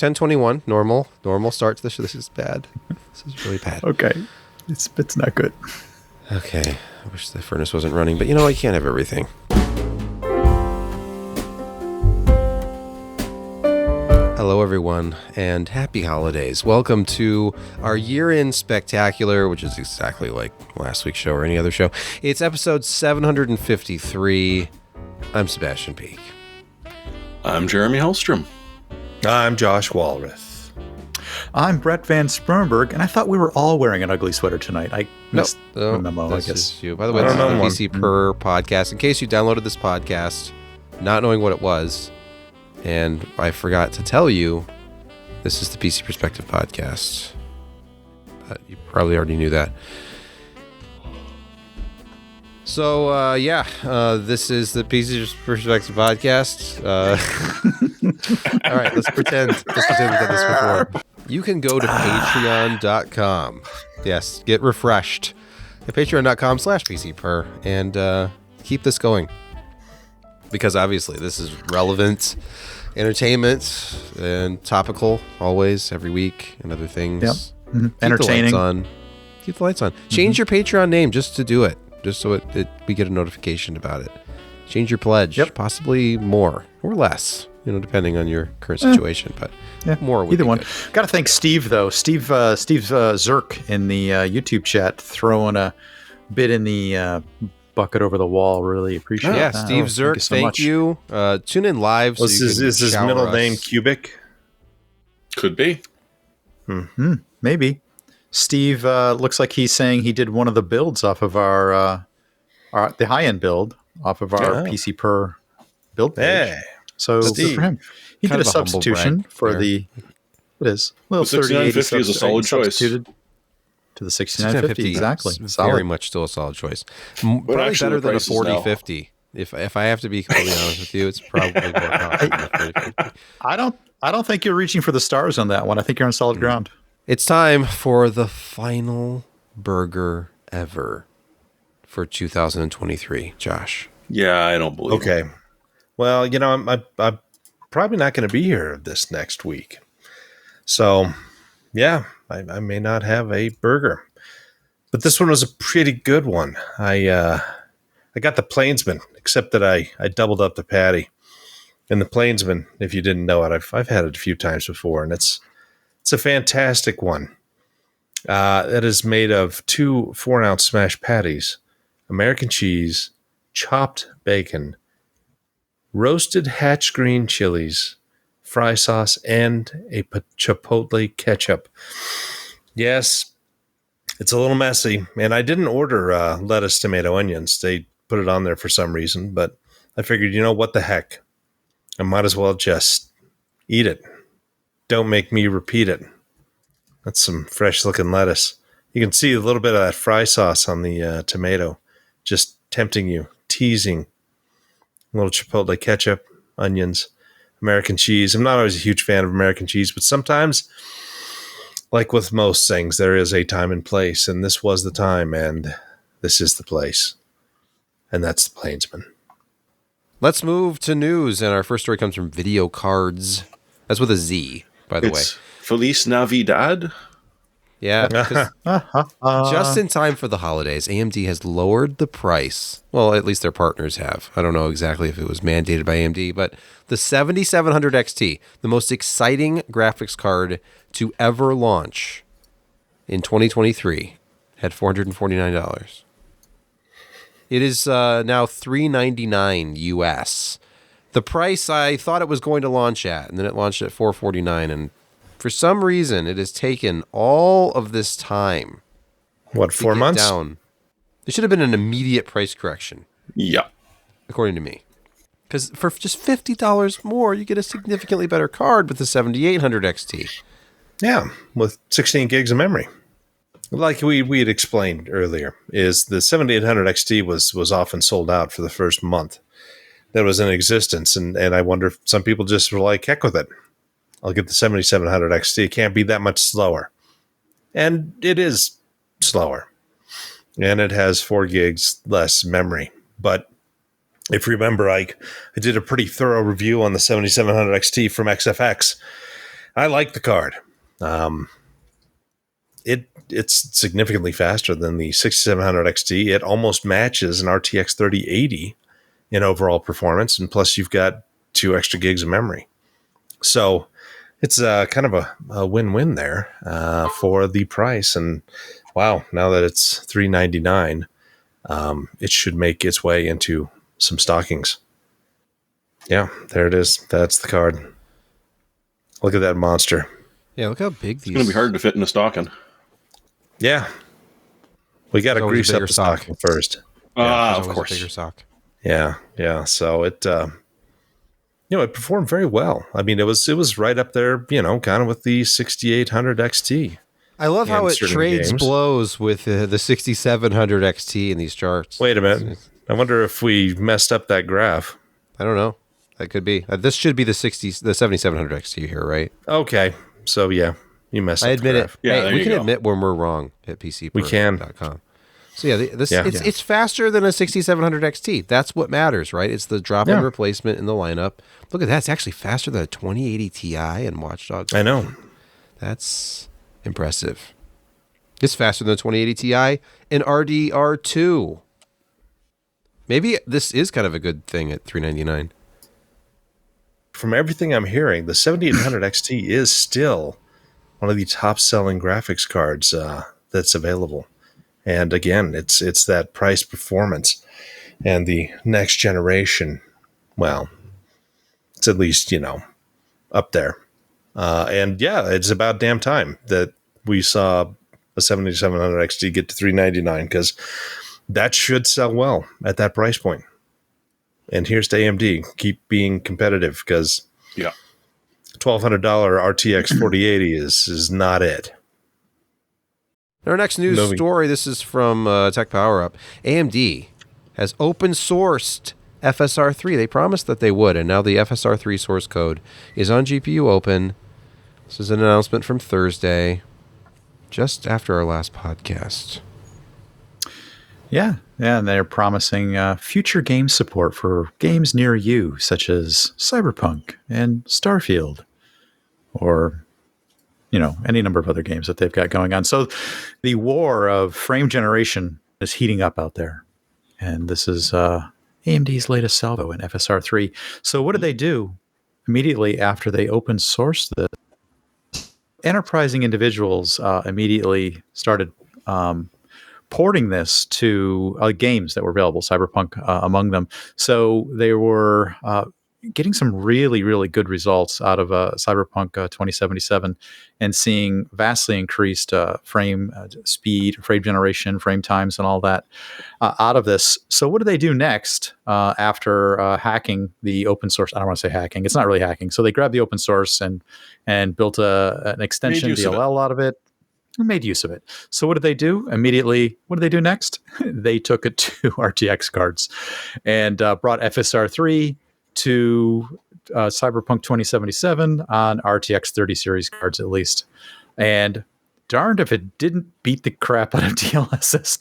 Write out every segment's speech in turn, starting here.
1021, normal start to the show. This is bad. This is really bad. Okay. It's not good. Okay. I wish the furnace wasn't running, but you know, I can't have everything. Hello, everyone, and happy holidays. Welcome to our year-end spectacular, which is exactly like last week's show or any other show. It's episode 753. I'm Sebastian Peak. I'm Jeremy Hellstrom. I'm Josh Walrath. I'm Brett Van Spernberg, and I thought we were all wearing an ugly sweater tonight. I missed the memo, I guess. You. By the way, this is the PCPer podcast. In case you downloaded this podcast not knowing what it was, and I forgot to tell you, this is the PC Perspective podcast. You probably already knew that. So, this is the PC Perspective podcast. All right, let's pretend we've done this before. You can go to patreon.com. Yes, get refreshed at patreon.com/PCPer and keep this going. Because obviously this is relevant entertainment and topical always, every week, and other things. Yep. Mm-hmm. Entertaining. Keep the lights on. Change your Patreon name just to do it. Just so we get a notification about it. Change your pledge. Yep. Possibly more or less, depending on your current situation. But more would either be one. good. Got to thank Steve, though. Steve Zirk in the YouTube chat throwing a bit in the bucket over the wall. Really appreciate it. Yeah, Steve Zirk, thank you. Tune in live. So is his middle name Cubic? Could be. Mm-hmm. Maybe. Steve looks like he's saying he did one of the builds off of the high-end build off of our PCPer build page. Hey, so good for him. He did a substitution for the little 6950 is a solid choice. To the 6950, exactly. Very much still a solid choice. Probably better than a 4050. If I have to be completely honest with you, it's probably more powerful than a 4050. I don't think you're reaching for the stars on that one. I think you're on solid ground. It's time for the final burger ever for 2023, Josh. Yeah, I don't believe it. Okay. Well, I'm probably not going to be here this next week. So, yeah, I may not have a burger. But this one was a pretty good one. I got the Plainsman, except that I doubled up the patty. And the Plainsman, if you didn't know it, I've had it a few times before, and it's a fantastic one. That is made of 2 4-ounce smashed patties, American cheese, chopped bacon, roasted hatch green chilies, fry sauce, and a chipotle ketchup. Yes, it's a little messy, and I didn't order lettuce, tomato, onions. They put it on there for some reason, but I figured, what the heck? I might as well just eat it. Don't make me repeat it. That's some fresh looking lettuce. You can see a little bit of that fry sauce on the tomato, just tempting you, teasing. A little chipotle ketchup, onions, American cheese. I'm not always a huge fan of American cheese, but sometimes, like with most things, there is a time and place, and this was the time, and this is the place. And that's the Plainsman. Let's move to news, and our first story comes from Video Cards. That's with a Z. By the way, Feliz Navidad. Yeah, just in time for the holidays, AMD has lowered the price. Well, at least their partners have. I don't know exactly if it was mandated by AMD, but the 7700 XT, the most exciting graphics card to ever launch in 2023, had $449. It is now $399 US. The price I thought it was going to launch at, and then it launched at $449, and for some reason it has taken all of this time. What, 4 months? Down. There should have been an immediate price correction. Yeah. According to me. Because for just $50 more, you get a significantly better card with the 7800 XT. Yeah, with 16 gigs of memory. Like we had explained earlier, is the 7800 XT was often sold out for the first month that was in existence, and I wonder if some people just were like, heck with it. I'll get the 7700 XT. It can't be that much slower. And it is slower. And it has 4 gigs less memory. But if you remember, I did a pretty thorough review on the 7700 XT from XFX. I like the card. It's significantly faster than the 6700 XT. It almost matches an RTX 3080 in overall performance, and plus you've got 2 extra gigs of memory. So it's kind of a win-win there for the price. And wow, now that it's $399, it should make its way into some stockings. Yeah, there it is. That's the card. Look at that monster. Yeah, look how big these. It's going to be hard to fit in a stocking. Yeah. We got to grease up the stocking first. Of course. A bigger sock. Yeah. So it, it performed very well. I mean, it was right up there, kind of with the 6800 XT. I love how it trades blows with the 6700 XT in these charts. Wait a minute. I wonder if we messed up that graph. I don't know. That could be. This should be the 7700 XT here, right? Okay. So, yeah. You messed up. I admit it. Yeah, hey, we can admit when we're wrong at PCPer.com. We can. So yeah, it's faster than a 6700 XT. That's what matters, right? It's the drop-in replacement in the lineup. Look at that. It's actually faster than a 2080 Ti and Watch Dogs. I know. That's impressive. It's faster than a 2080 Ti and RDR2. Maybe this is kind of a good thing at $399. From everything I'm hearing, the 7800 XT is still one of the top-selling graphics cards that's available. And again, it's that price performance and the next generation. Well, it's at least, up there. And yeah, it's about damn time that we saw a 7700 XT get to $399 because that should sell well at that price point. And here's to AMD. Keep being competitive because $1,200 RTX 4080 is not it. Our next news story, this is from Tech Power Up. AMD has open sourced FSR 3. They promised that they would, and now the FSR 3 source code is on GPU Open. This is an announcement from Thursday, just after our last podcast. Yeah, and they're promising future game support for games near you, such as Cyberpunk and Starfield, or any number of other games that they've got going on. So the war of frame generation is heating up out there. And this is AMD's latest salvo in FSR 3. So what did they do immediately after they open sourced this? Enterprising individuals immediately started porting this to games that were available, Cyberpunk among them. So they were getting some really, really good results out of Cyberpunk 2077 and seeing vastly increased frame speed, frame generation, frame times, and all that out of this. So what do they do next after hacking the open source? I don't want to say hacking. It's not really hacking. So they grabbed the open source and built an extension DLL out of it. Made use of it. So what did they do? Immediately, what did they do next? They took it to RTX cards and brought FSR 3 to Cyberpunk 2077 on RTX 30 series cards at least. And darned if it didn't beat the crap out of DLSS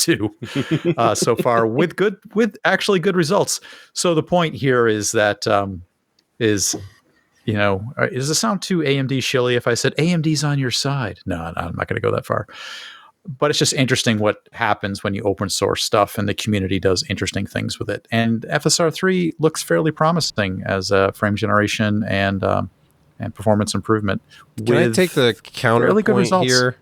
2 so far with actually good results. So the point here is that does it sound too AMD shilly if I said AMD's on your side? No, I'm not going to go that far. But it's just interesting what happens when you open source stuff and the community does interesting things with it. And FSR 3 looks fairly promising as a frame generation and performance improvement. Can I take the counterpoint here?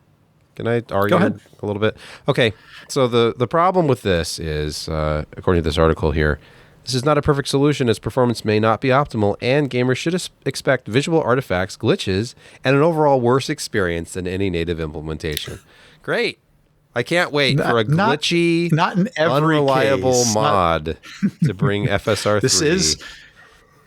Can I argue a little bit? Okay, so the problem with this is, according to this article here, this is not a perfect solution as performance may not be optimal and gamers should expect visual artifacts, glitches, and an overall worse experience than any native implementation. Great. I can't wait for a glitchy, not in every unreliable case. mod to bring FSR 3.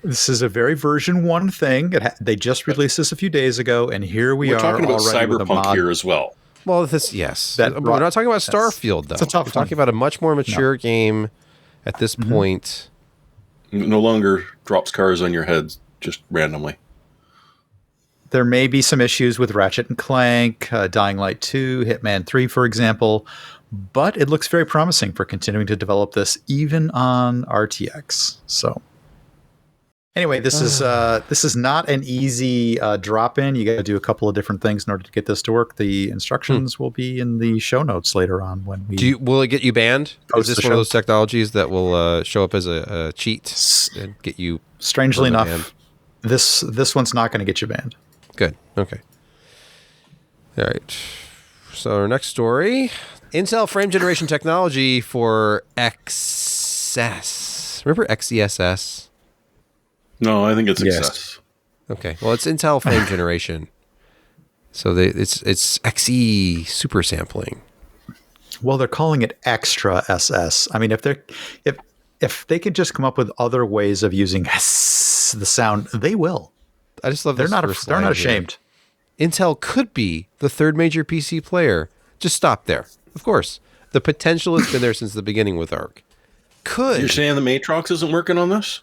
This is a very version 1 thing. They just released this a few days ago, and here we're talking about Cyberpunk here as well. Well, we're not talking about Starfield, though. We're talking about a much more mature game at this point. No longer drops cars on your head just randomly. There may be some issues with Ratchet and Clank, Dying Light 2, Hitman 3, for example, but it looks very promising for continuing to develop this even on RTX. So Anyway, this is not an easy drop in. You got to do a couple of different things in order to get this to work. The instructions will be in the show notes later on when we. Will it get you banned? Is this one of those technologies that will show up as a cheat and get you? Strangely enough, this one's not going to get you banned. Good. Okay. All right. So our next story: Intel frame generation technology for XeSS. Remember XeSS? No, I think it's Yes. XeSS. Okay. Well, it's Intel frame generation. So it's XE super sampling. Well, they're calling it extra SS. I mean, if they could just come up with other ways of using the sound, they will. I just love They're this not first line they're not here. ashamed. Intel could be the third major PC player. Just stop there. Of course. The potential has been there since the beginning with ARC. You're saying the Matrox isn't working on this?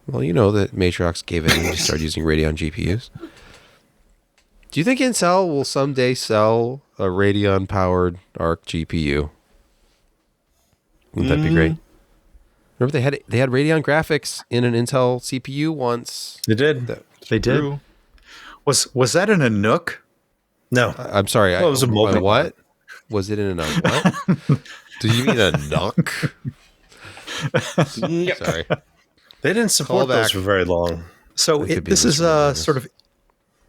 Well, you know that Matrox gave it and started using Radeon GPUs. Do you think Intel will someday sell a Radeon-powered ARC GPU? Wouldn't that be great? Remember they had Radeon graphics in an Intel CPU once. They did. They did. True. Was that in a Nook? No. I'm sorry. Well, it was a mobile what? Was it in a what? Do you mean a NUC? Yep. Sorry. They didn't support Call those back. for very long. So That could be this is misremembering. sort of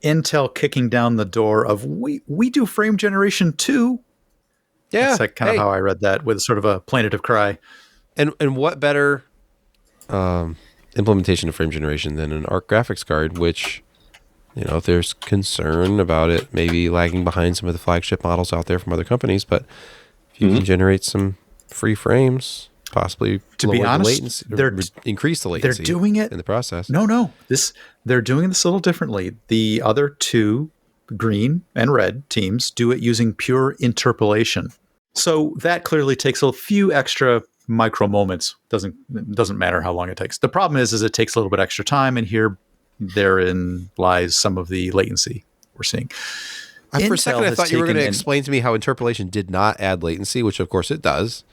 Intel kicking down the door of we do frame generation too. Yeah. That's like kind of how I read that, with sort of a plaintive cry. And what better implementation of frame generation than an ARC graphics card, which, you know, if there's concern about it maybe lagging behind some of the flagship models out there from other companies, but if you can generate some free frames, possibly To be lower the honest, latency, increase the latency doing it in the process. No. They're doing this a little differently. The other two, green and red teams, do it using pure interpolation. So that clearly takes a few extra micro moments. Doesn't matter how long it takes. The problem is it takes a little bit extra time, and therein lies some of the latency we're seeing. For a second, I has thought you were going to taken explain to me how interpolation did not add latency, which of course it does.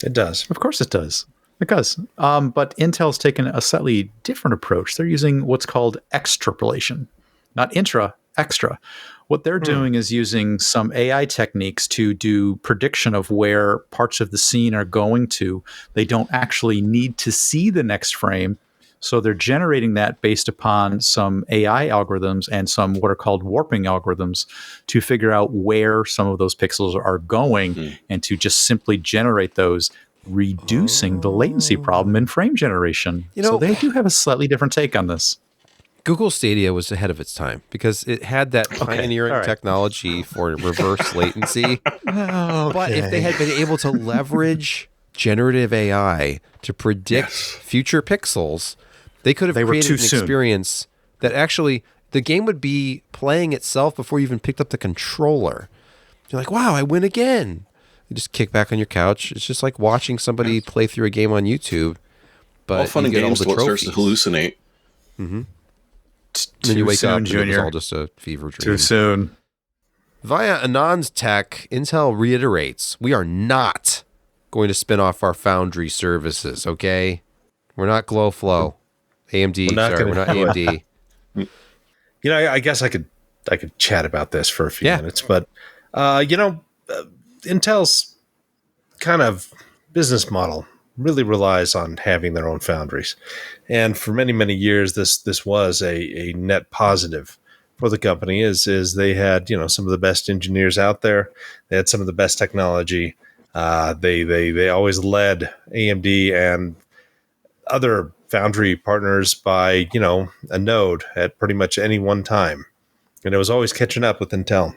It does. Of course it does. It does. But Intel's taken a slightly different approach. They're using what's called extrapolation, not extra. What they're doing is using some AI techniques to do prediction of where parts of the scene are going to. They don't actually need to see the next frame. So they're generating that based upon some AI algorithms and some what are called warping algorithms to figure out where some of those pixels are going and to just simply generate those, reducing the latency problem in frame generation. You know, so they do have a slightly different take on this. Google Stadia was ahead of its time because it had that pioneering all right. technology for reverse latency. But if they had been able to leverage generative AI to predict future pixels, they could have They were created too an soon. experience that actually the game would be playing itself before you even picked up the controller. You're like, wow, I win again. You just kick back on your couch. It's just like watching somebody play through a game on YouTube. But All fun you and get games all till the it starts to trophies. hallucinate. Then you wake up and it Junior. was all just a fever dream. Too soon. Via Anand's tech, Intel reiterates, we are not going to spin off our Foundry services, okay? We're not GlowFlow. AMD, We're not sorry, we're gonna not do it. AMD. You know, I guess I could chat about this for a few minutes, but Intel's kind of business model really relies on having their own foundries, and for many, many years, this was a net positive for the company. Is they had some of the best engineers out there. They had some of the best technology. They always led AMD and other foundry partners by a node at pretty much any one time, and it was always catching up with Intel.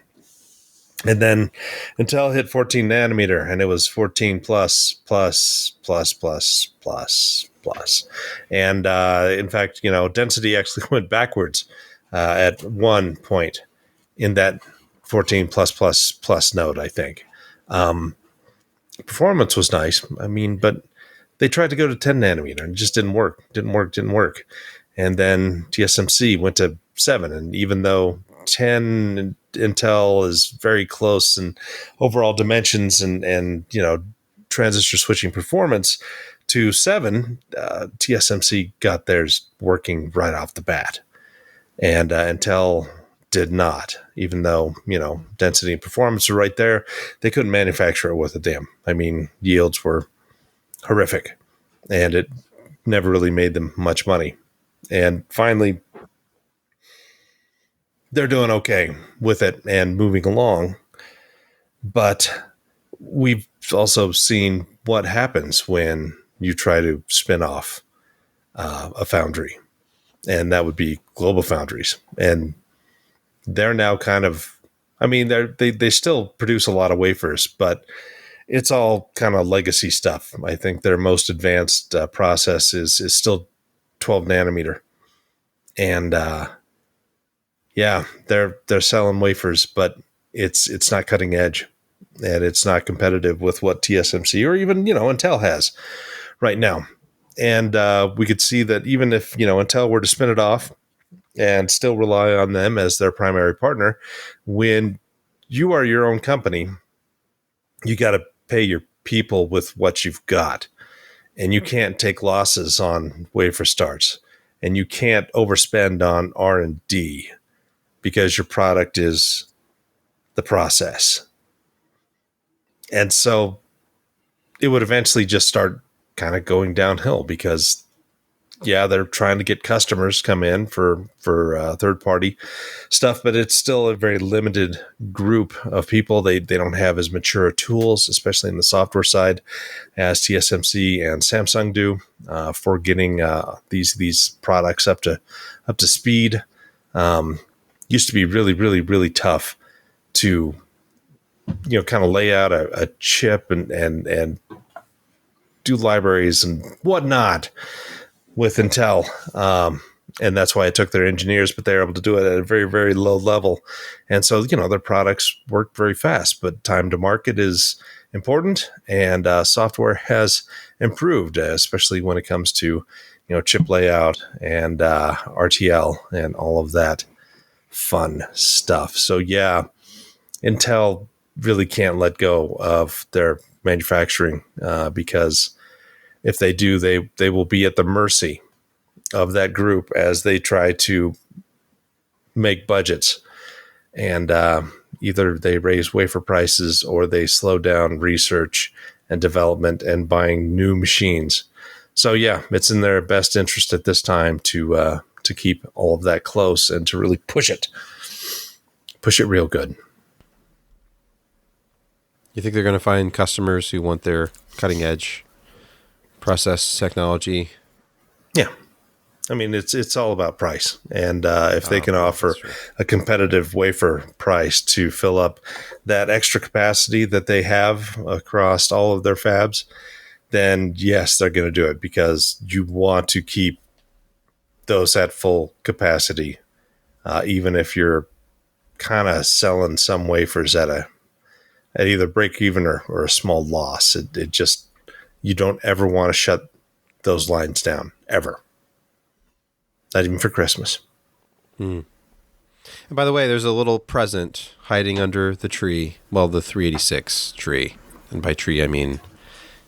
And then Intel hit 14 nanometer, and it was 14 plus. And in fact, density actually went backwards at one point in that 14 plus node, I think. Performance was nice. I mean, but they tried to go to 10 nanometer and it just didn't work. And then TSMC went to 7. And even though 10 Intel is very close in overall dimensions and transistor switching performance to 7, TSMC got theirs working right off the bat. And Intel did not, even though, density and performance are right there. They couldn't manufacture it worth a damn. I mean, yields were horrific, and it never really made them much money. And finally, they're doing okay with it and moving along. But we've also seen what happens when you try to spin off a foundry, and that would be Global Foundries. And they're now kind of, I mean, they still produce a lot of wafers, but it's all kind of legacy stuff. I think their most advanced process is still 12 nanometer. And they're selling wafers, but it's not cutting edge, and it's not competitive with what TSMC or even, Intel has right now. And we could see that even if, Intel were to spin it off and still rely on them as their primary partner, when you are your own company, you got to pay your people with what you've got, and you can't take losses on wafer starts, and you can't overspend on R&D because your product is the process. And so it would eventually just start kind of going downhill because, they're trying to get customers come in for third-party stuff, but it's still a very limited group of people. They don't have as mature tools, especially in the software side, as TSMC and Samsung do for getting these products up to speed. Used to be really, really, really tough to kind of lay out a chip and do libraries and whatnot with Intel. And that's why it took their engineers, but they're able to do it at a very, very low level. And so, their products work very fast, but time to market is important, and software has improved, especially when it comes to, chip layout and RTL and all of that fun stuff. So Intel really can't let go of their manufacturing because if they do, they will be at the mercy of that group as they try to make budgets. And either they raise wafer prices or they slow down research and development and buying new machines. So it's in their best interest at this time to keep all of that close and to really push it real good. You think they're going to find customers who want their cutting edge process technology? Yeah. I mean, it's all about price. And if they can offer a competitive wafer price to fill up that extra capacity that they have across all of their fabs, then yes, they're going to do it because you want to keep those at full capacity, even if you're kind of selling some wafers at either break even or a small loss. It just, you don't ever want to shut those lines down, ever. Not even for Christmas. And by the way, there's a little present hiding under the tree. Well, the 386 tree. And by tree, I mean,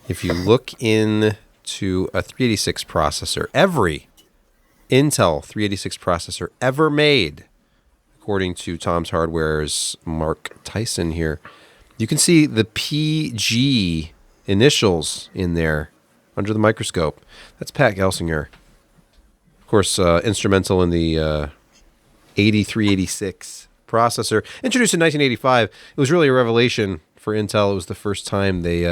if you look into a 386 processor, every Intel 386 processor ever made, according to Tom's Hardware's Mark Tyson here, you can see the PG initials in there under the microscope. That's Pat Gelsinger. Of course, instrumental in the 8386 processor. Introduced in 1985. It was really a revelation for Intel. It was the first time they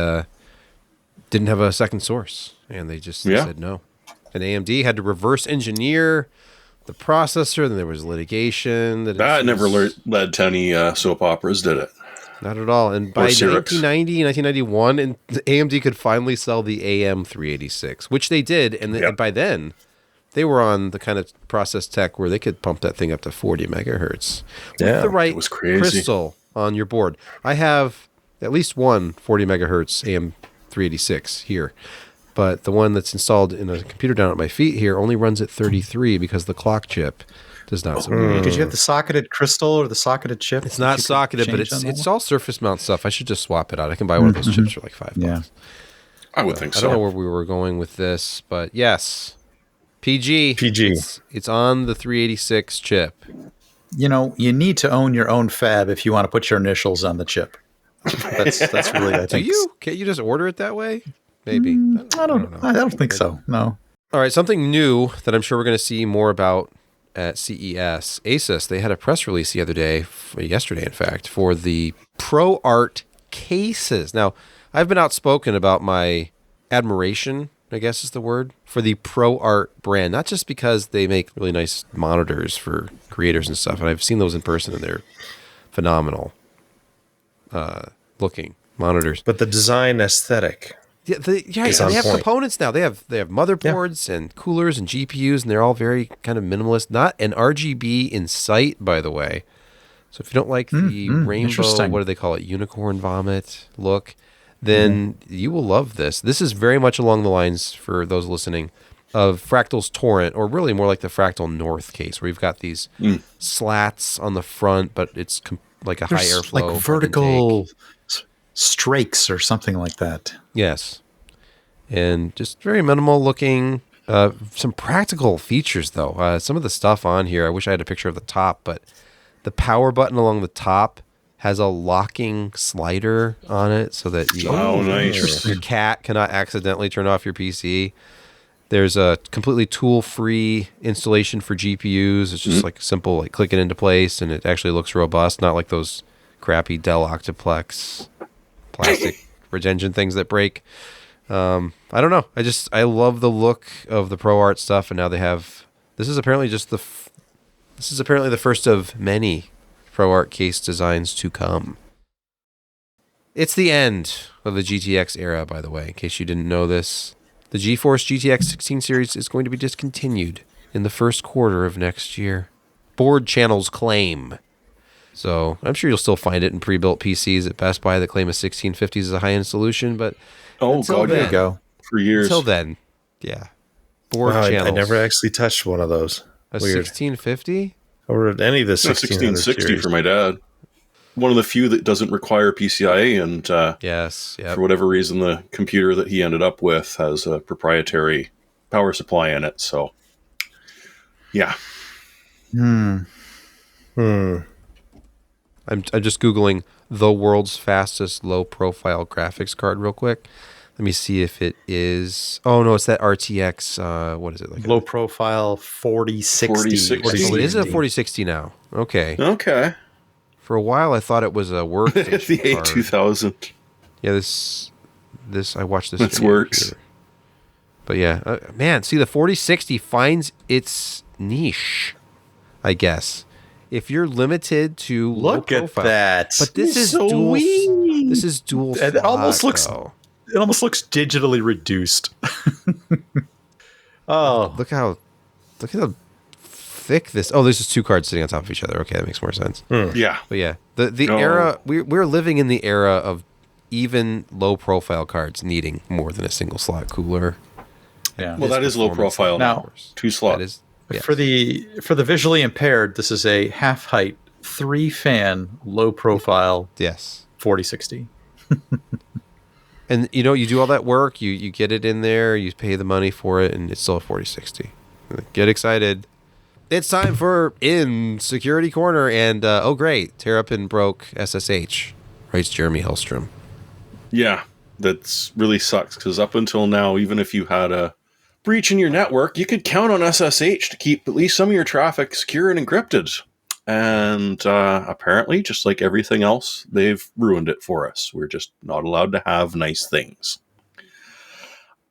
didn't have a second source, and they just said no. And AMD had to reverse engineer the processor. Then there was litigation. That never led to any soap operas, did it? Not at all. And by 1990, 1991, and AMD could finally sell the AM386, which they did. And by then, they were on the kind of process tech where they could pump that thing up to 40 megahertz. With the right crystal on your board. I have at least one 40 megahertz AM386 here. But the one that's installed in a computer down at my feet here only runs at 33 because the clock chip does not support. Did you have the socketed crystal or the socketed chip? It's not socketed, but it's all surface mount stuff. I should just swap it out. I can buy one of those chips for like $5. I would think so. I don't know where we were going with this, but yes, PG. PG. It's on the 386 chip. You know, you need to own your own fab if you want to put your initials on the chip. That's really, I think. Do you? Can't you just order it that way? Maybe. I don't think so. No. All right, something new that I'm sure we're going to see more about at CES. ASUS, they had a press release the other day, yesterday in fact, for the ProArc cases. Now, I've been outspoken about my admiration, I guess is the word, for the ProArc brand. Not just because they make really nice monitors for creators and stuff, and I've seen those in person and they're phenomenal looking monitors. But the design aesthetic. Yeah, they have components now. They have motherboards and coolers and GPUs, and they're all very kind of minimalist. Not an RGB in sight, by the way. So if you don't like the rainbow, what do they call it, unicorn vomit look, then you will love this. This is very much along the lines, for those listening, of Fractal's Torrent, or really more like the Fractal North case, where you've got these slats on the front, but it's like a high airflow, like vertical strakes or something like that. Yes. And just very minimal looking. Some practical features, though. Some of the stuff on here, I wish I had a picture of the top, but the power button along the top has a locking slider on it so that your cat cannot accidentally turn off your PC. There's a completely tool-free installation for GPUs. It's just like simple, like click it into place, and it actually looks robust, not like those crappy Dell Octoplex plastic retention things that break. I don't know. I love the look of the ProArc stuff, and now they have. This is apparently the first of many ProArc case designs to come. It's the end of the GTX era, by the way. In case you didn't know this, the GeForce GTX 16 series is going to be discontinued in the first quarter of next year. Board channels claim. So I'm sure you'll still find it in pre-built PCs at Best Buy that claim a 1650 is a high-end solution, but there you go. For years. Until then, yeah. Board channels. I never actually touched one of those. A 1650? Or any of the 1660 for my dad. One of the few that doesn't require PCIe, and for whatever reason, the computer that he ended up with has a proprietary power supply in it. So, yeah. I'm just Googling the world's fastest low-profile graphics card real quick. Let me see if it is... Oh, no, it's that RTX... what is it? Like low-profile 4060. Oh, it is a 4060 now. Okay. For a while, I thought it was a workstation the A2000. Yeah, this I watched this. This works. Computer. But yeah, man, see, the 4060 finds its niche, I guess. If you're limited to look low at that, but this is so dual. Wee. This is dual. It almost looks. Though. It almost looks digitally reduced. Look how thick this. Oh, there's just two cards sitting on top of each other. Okay, that makes more sense. Yeah, but yeah, the era we're living in the era of even low profile cards needing more than a single slot cooler. Yeah, well, that is low profile now. 2 slots. Yes. For the visually impaired, this is a half height 3-fan low profile. Yes, 4060. And you do all that work, you get it in there, you pay the money for it, and it's still a 4060. Get excited. It's time for In Security Corner, and oh great, Terrapin broke SSH, writes Jeremy Hellstrom. Yeah, that's really sucks, because up until now, even if you had a breach in your network, you could count on SSH to keep at least some of your traffic secure and encrypted. And apparently, just like everything else, they've ruined it for us. We're just not allowed to have nice things.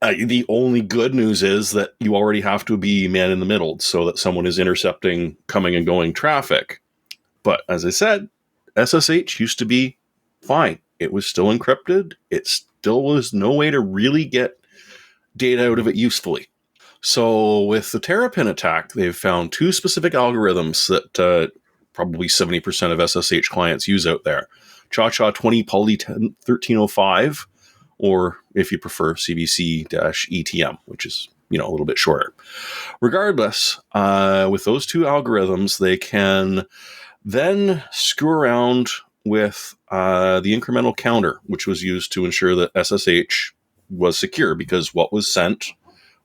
The only good news is that you already have to be man in the middle so that someone is intercepting coming and going traffic. But as I said, SSH used to be fine. It was still encrypted. It still was no way to really get data out of it usefully. So with the Terrapin attack, they've found 2 specific algorithms that probably 70% of SSH clients use out there. Cha-Cha 20 Poly 1305, or if you prefer, CBC-ETM, which is a little bit shorter. Regardless, with those 2 algorithms, they can then screw around with the incremental counter, which was used to ensure that SSH was secure because what was sent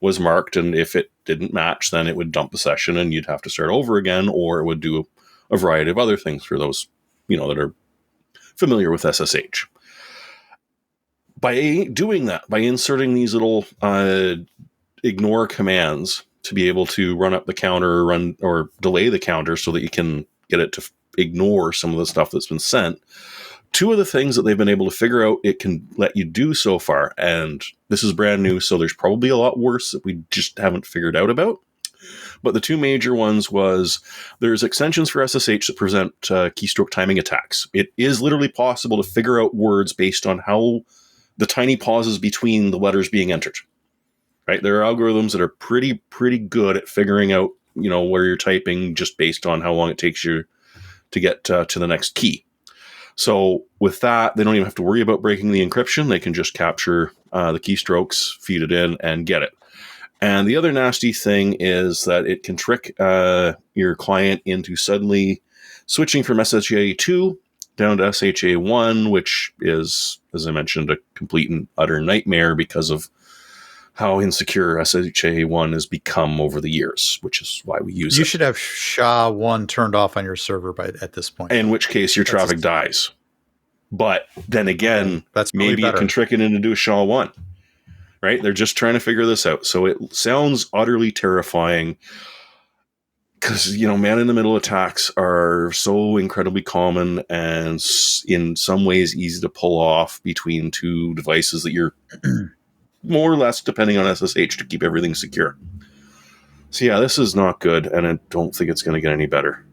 was marked, and if it didn't match, then it would dump the session and you'd have to start over again, or it would do a variety of other things for those, that are familiar with SSH. By doing that, by inserting these little ignore commands to be able to run up the counter or delay the counter so that you can get it to ignore some of the stuff that's been sent, two of the things that they've been able to figure out it can let you do so far, and this is brand new, so there's probably a lot worse that we just haven't figured out about. But the two major ones was there's extensions for SSH that prevent keystroke timing attacks. It is literally possible to figure out words based on how the tiny pauses between the letters being entered. Right? There are algorithms that are pretty good at figuring out, where you're typing just based on how long it takes you to get to the next key. So with that, they don't even have to worry about breaking the encryption. They can just capture the keystrokes, feed it in, and get it. And the other nasty thing is that it can trick your client into suddenly switching from SHA-2 down to SHA-1, which is, as I mentioned, a complete and utter nightmare because of how insecure SHA-1 has become over the years, which is why we use it. You should have SHA-1 turned off on your server at this point. In which case your traffic dies. But then again, that's maybe you can trick it into do a SHA-1. Right? They're just trying to figure this out. So it sounds utterly terrifying because, man-in-the-middle attacks are so incredibly common and in some ways easy to pull off between two devices that you're more or less depending on SSH to keep everything secure. So yeah, this is not good, and I don't think it's going to get any better.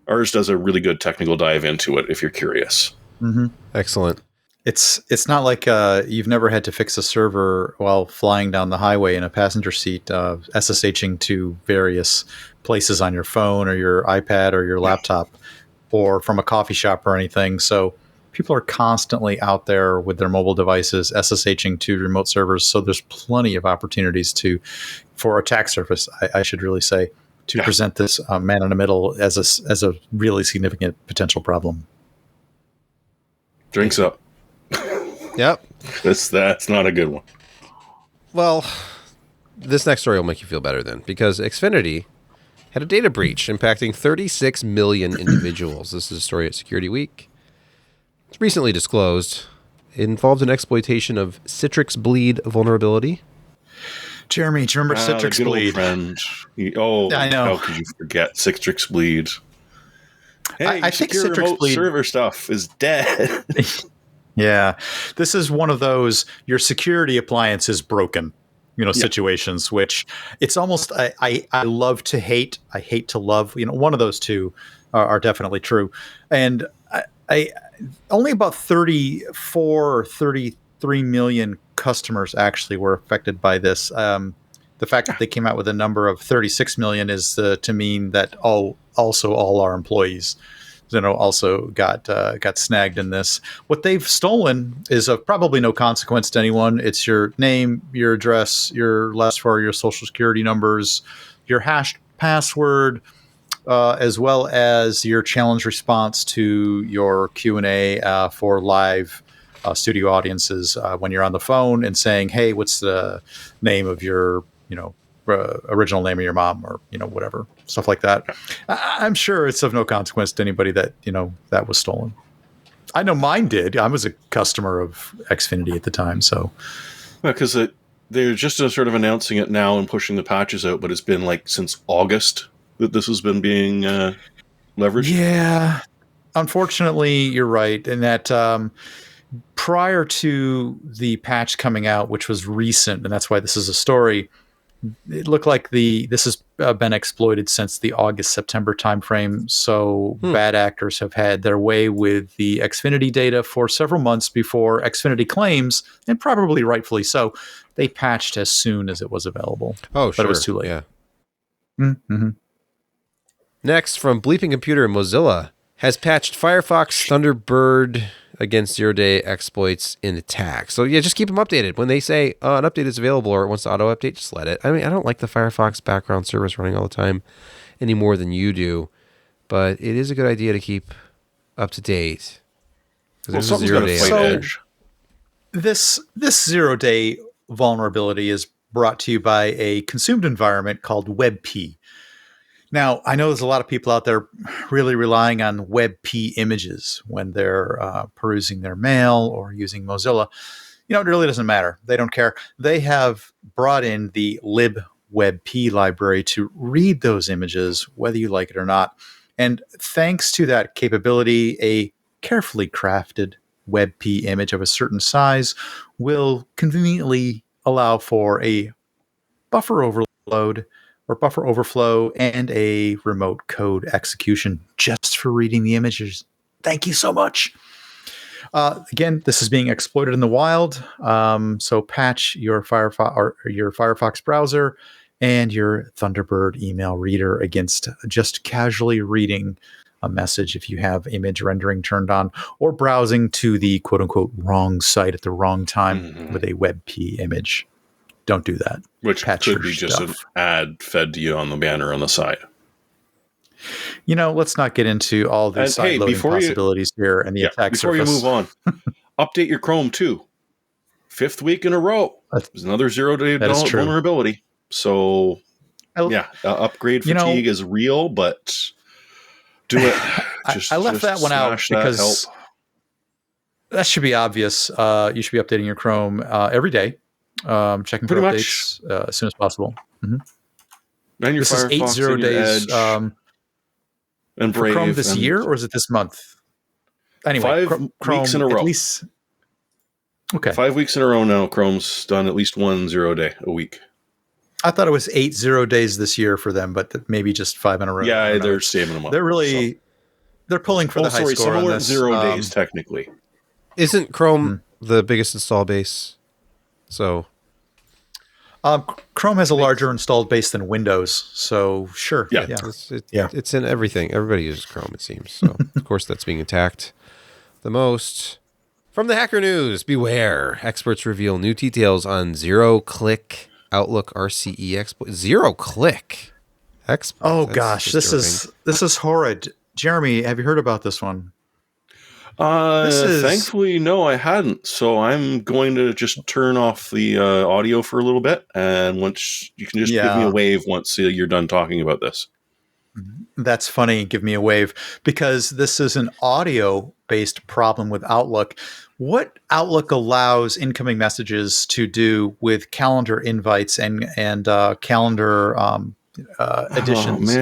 Ours does a really good technical dive into it if you're curious. Mm-hmm. Excellent. It's not like you've never had to fix a server while flying down the highway in a passenger seat, SSHing to various places on your phone or your iPad or your laptop or from a coffee shop or anything. So people are constantly out there with their mobile devices SSHing to remote servers. So there's plenty of opportunities for attack surface, I should really say, to present this man in the middle as a really significant potential problem. Drinks up. Yep. That's not a good one. Well, this next story will make you feel better then, because Xfinity had a data breach impacting 36 million individuals. This is a story at Security Week. It's recently disclosed. It involved an exploitation of Citrix Bleed vulnerability. Jeremy, do you remember Citrix Bleed? Friend. I know. How could you forget Citrix Bleed? Hey, I think Citrix Bleed server stuff is dead. Yeah, this is one of those your security appliance is broken, situations. Which it's almost I love to hate, I hate to love. One of those two are definitely true. And I only about 34 or 33 million customers actually were affected by this. The fact that they came out with a number of 36 million is to mean that all our employees also got snagged in this. What they've stolen is of probably no consequence to anyone. It's your name, your address, your last four, your social security numbers, your hashed password, as well as your challenge response to your Q&A for live studio audiences when you're on the phone and saying, hey, what's the name of your, original name of your mom or, whatever, stuff like that. I'm sure it's of no consequence to anybody that, that was stolen. I know mine did. I was a customer of Xfinity at the time. So, because they're just sort of announcing it now and pushing the patches out, but it's been like since August that this has been being leveraged. Yeah, unfortunately, you're right. And that prior to the patch coming out, which was recent, and that's why this is a story, it looked like this has been exploited since the August-September timeframe. So bad actors have had their way with the Xfinity data for several months before Xfinity claims, and probably rightfully so, they patched as soon as it was available. Oh, sure. But it was too late. Yeah. Mm-hmm. Next, from Bleeping Computer, Mozilla has patched Firefox Thunderbird against zero-day exploits in attacks. So yeah, just keep them updated. When they say an update is available or it wants to auto-update, just let it. I mean, I don't like the Firefox background service running all the time any more than you do, but it is a good idea to keep up to date. Well, something's got to fight Edge. This 0-day vulnerability is brought to you by a consumed environment called WebP. Now, I know there's a lot of people out there really relying on WebP images when they're perusing their mail or using Mozilla. It really doesn't matter. They don't care. They have brought in the libwebp library to read those images, whether you like it or not. And thanks to that capability, a carefully crafted WebP image of a certain size will conveniently allow for a buffer overload or buffer overflow and a remote code execution just for reading the images. Thank you so much. Again, this is being exploited in the wild. So patch your Firefox browser and your Thunderbird email reader against just casually reading a message if you have image rendering turned on or browsing to the quote unquote wrong site at the wrong time with a WebP image. Don't do that. Which Patch could be just an ad fed to you on the banner on the side. Let's not get into all the side loading possibilities here and the attack before surface. You move on, update your Chrome too. 5th week in a row. There's another 0-day vulnerability. So, upgrade fatigue is real, but do it. I left that one out because that should be obvious. You should be updating your Chrome every day, checking for updates as soon as possible. Mm-hmm. And your this Firefox, is 8 days and for Chrome this year, or is it this month? Anyway, 5 Chrome weeks in a row. At least, okay, 5 weeks in a row now. Chrome's done at least 1 0-day a week. I thought it was 8 0 days this year for them, but maybe just 5 in a row. Yeah, they're saving them up. They're really they're pulling for the high score. Some on weren't this. 0 days technically. Isn't Chrome the biggest install base? So, Chrome has a larger installed base than Windows. So sure, it's in everything. Everybody uses Chrome, it seems. So of course that's being attacked the most. From the Hacker News, beware! Experts reveal new details on zero-click Outlook RCE exploit. Zero-click exploit. Oh gosh, this is horrid. Jeremy, have you heard about this one? Thankfully, no, I hadn't. So I'm going to just turn off the audio for a little bit, and once you can just give me a wave once you're done talking about this. That's funny. Give me a wave, because this is an audio-based problem with Outlook. What Outlook allows incoming messages to do with calendar invites and calendar additions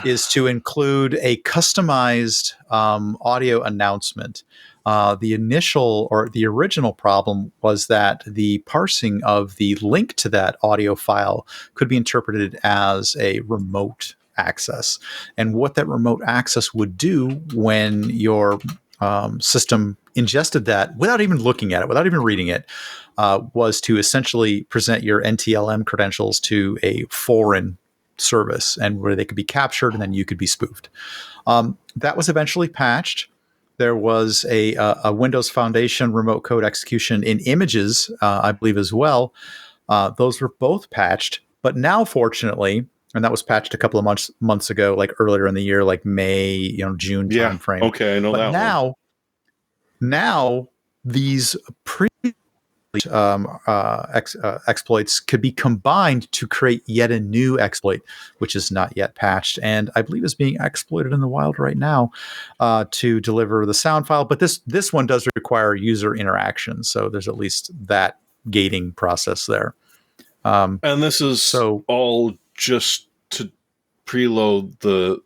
is to include a customized audio announcement. The initial or the original problem was that the parsing of the link to that audio file could be interpreted as a remote access. And what that remote access would do when your system ingested that without even looking at it, without even reading it, was to essentially present your NTLM credentials to a foreign service, and where they could be captured and then you could be spoofed. That was eventually patched. There was a Windows Foundation remote code execution in images, I believe, as well. Those were both patched, but now, fortunately, and that was patched a couple of months ago, like earlier in the year, like May, June timeframe. Okay, I know that one. Now these exploits could be combined to create yet a new exploit, which is not yet patched, and I believe is being exploited in the wild right now to deliver the sound file. But this one does require user interaction, so there's at least that gating process there. And this is all just to preload the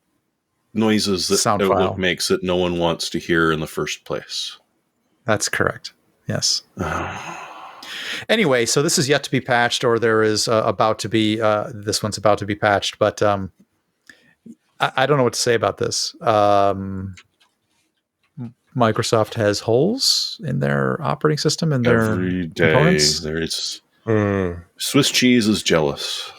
noises that sound Outlook file makes that no one wants to hear in the first place. That's correct. Yes. Anyway, so this is yet to be patched, or there is about to be. This one's about to be patched, but I don't know what to say about this. Microsoft has holes in their operating system and their every day components. There's Swiss cheese is jealous.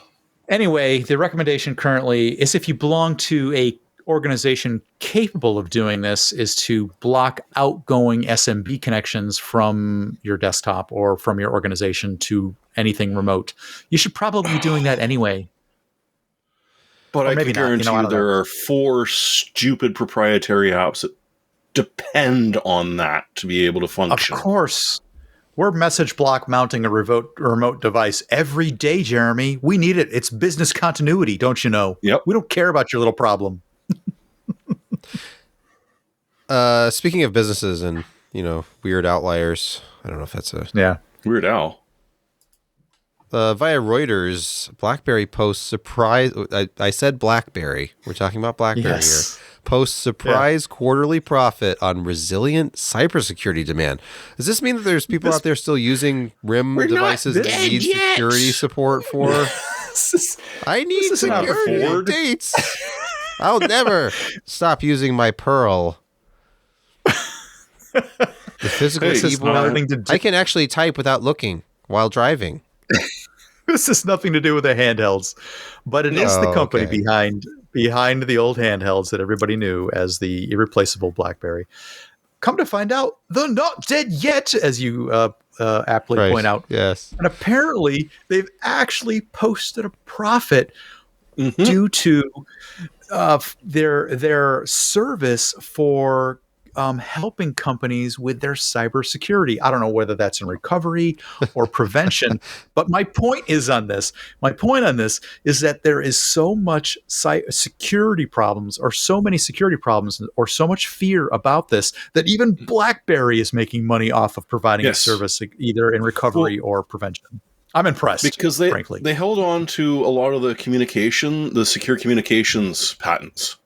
Anyway, the recommendation currently is, if you belong to a organization capable of doing this, is to block outgoing SMB connections from your desktop or from your organization to anything remote. You should probably be doing that anyway. But I can guarantee you there are 4 stupid proprietary apps that depend on that to be able to function. Of course. We're message block mounting a remote device every day, Jeremy. We need it. It's business continuity, don't you know? Yep. We don't care about your little problem. Speaking of businesses and, weird outliers, I don't know if that's Weird Al. Via Reuters, BlackBerry posts surprise. I said BlackBerry. We're talking about BlackBerry here. Posts surprise quarterly profit on resilient cybersecurity demand. Does this mean that there's people out there still using RIM devices that need security support for? I need security dates. I'll never stop using my Pearl. The physical keyboard. I can actually type without looking while driving. This has nothing to do with the handhelds, but it is the company behind the old handhelds that everybody knew as the irreplaceable BlackBerry. Come to find out, they're not dead yet, as you aptly point out. Yes. And apparently, they've actually posted a profit due to their service for helping companies with their cybersecurity. I don't know whether that's in recovery or prevention, but my point on this is that there is so much security problems or so many security problems or so much fear about this that even BlackBerry is making money off of providing a service either in recovery or prevention. I'm impressed because they held on to a lot of the secure communications patents.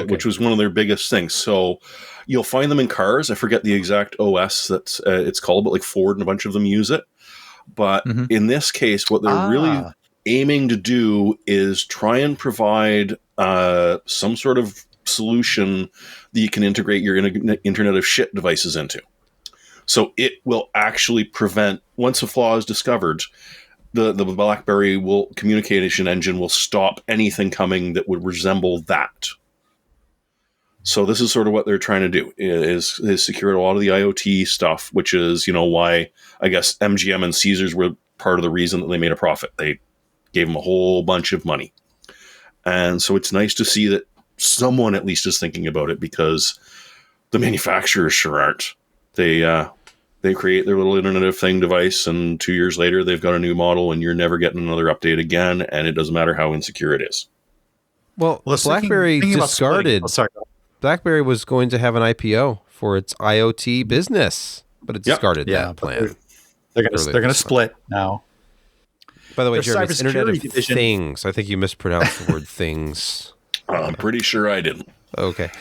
Which was one of their biggest things. So you'll find them in cars. I forget the exact OS that it's called, but like Ford and a bunch of them use it. But in this case, what they're really aiming to do is try and provide some sort of solution that you can integrate your Internet of Shit devices into. So it will actually prevent, once a flaw is discovered, the BlackBerry communication engine will stop anything coming that would resemble that. So this is sort of what they're trying to do is secure a lot of the IoT stuff, which is, why I guess MGM and Caesars were part of the reason that they made a profit. They gave them a whole bunch of money. And so it's nice to see that someone at least is thinking about it, because the manufacturers sure aren't. They create their little Internet of Thing device, and 2 years later, they've got a new model, and you're never getting another update again, and it doesn't matter how insecure it is. Well, BlackBerry discarded. BlackBerry was going to have an IPO for its IoT business, but it discarded that plan. They're going to split now. By the way, Jeremy, it's Internet of Things. I think you mispronounced the word things. I'm pretty sure I didn't. Okay.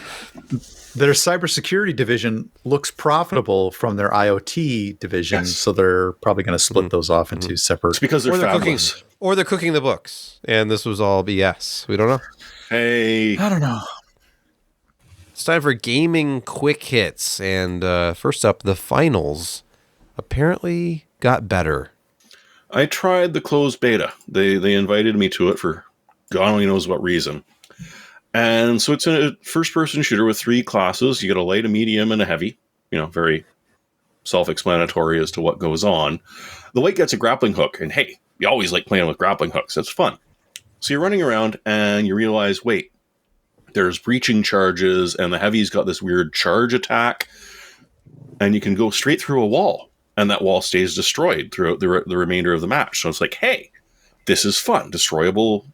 Their cybersecurity division looks profitable from their IoT division, so they're probably going to split those off into separate. It's because they're fabless. Or they're cooking the books, and this was all BS. We don't know. Hey. I don't know. It's time for gaming quick hits, and first up, the finals apparently got better. I tried the closed beta. They invited me to it for God only knows what reason. And so it's a first-person shooter with 3 classes. You get a light, a medium, and a heavy. Very self-explanatory as to what goes on. The light gets a grappling hook, and hey, you always like playing with grappling hooks. That's fun. So you're running around, and you realize, wait, there's breaching charges, and the heavy's got this weird charge attack, and you can go straight through a wall, and that wall stays destroyed throughout the remainder of the match. So it's like, hey, this is fun. Destroyable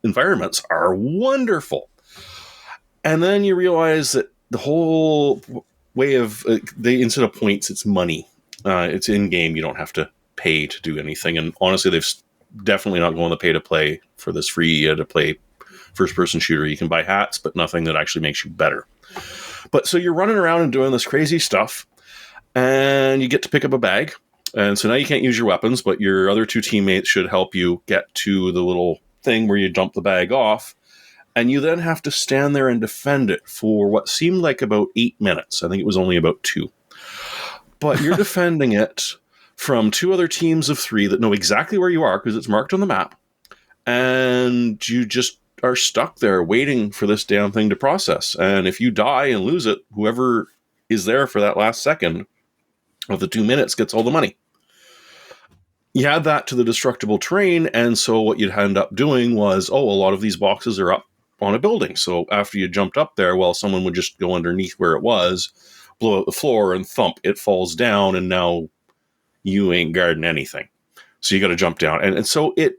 environments are wonderful. And then you realize that the whole way of instead of points, it's money. It's in game. You don't have to pay to do anything. And honestly, they've definitely not going to pay to play for this free to play first person shooter. You can buy hats, but nothing that actually makes you better. But so you're running around and doing this crazy stuff, and you get to pick up a bag. And so now you can't use your weapons, but your other 2 teammates should help you get to the little thing where you dump the bag off, and you then have to stand there and defend it for what seemed like about 8 minutes. I think it was only about 2. But you're defending it from 2 other teams of 3 that know exactly where you are because it's marked on the map, and you just are stuck there waiting for this damn thing to process. And if you die and lose it, whoever is there for that last second of the 2 minutes gets all the money. You add that to the destructible terrain, and so what you'd end up doing was, a lot of these boxes are up on a building. So after you jumped up there, someone would just go underneath where it was, blow out the floor and thump, it falls down, and now you ain't guarding anything. So you got to jump down. And so it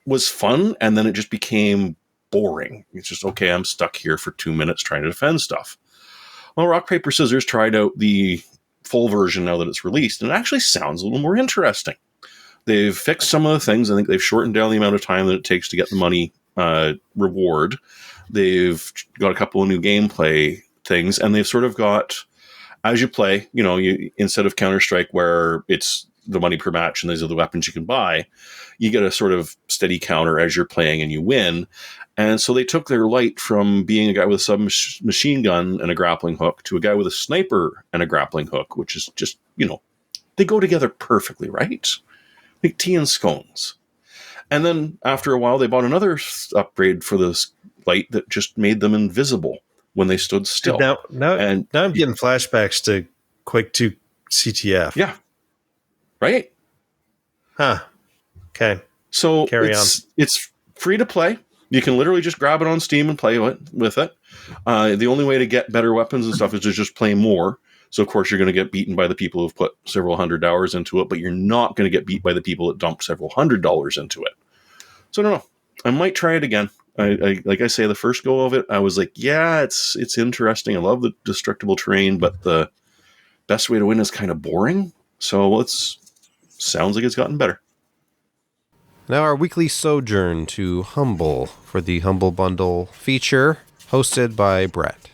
was fun, and then it just became boring. It's just, okay, I'm stuck here for 2 minutes trying to defend stuff. Well, Rock, Paper, Scissors tried out the full version now that it's released, and it actually sounds a little more interesting. They've fixed some of the things. I think they've shortened down the amount of time that it takes to get the money reward. They've got a couple of new gameplay things, and they've sort of got, as you play, you instead of Counter-Strike where it's the money per match and these are the weapons you can buy, you get a sort of steady counter as you're playing and you win. And so they took their light from being a guy with a submachine gun and a grappling hook to a guy with a sniper and a grappling hook, which is just, they go together perfectly, right? Like tea and scones. And then after a while, they bought another upgrade for this light that just made them invisible when they stood still. Now I'm getting flashbacks to Quake 2 CTF. Yeah. Right? Huh. Okay. So Carry on. It's free to play. You can literally just grab it on Steam and play with it. The only way to get better weapons and stuff is to just play more. So, of course, you're going to get beaten by the people who've put several $100s into it, but you're not going to get beat by the people that dumped several $100s into it. So, I don't know. I might try it again. I like I say, the first go of it, I was like, yeah, it's interesting. I love the destructible terrain, but the best way to win is kind of boring. So, sounds like it's gotten better. Now our weekly sojourn to Humble for the Humble Bundle feature, hosted by Brett.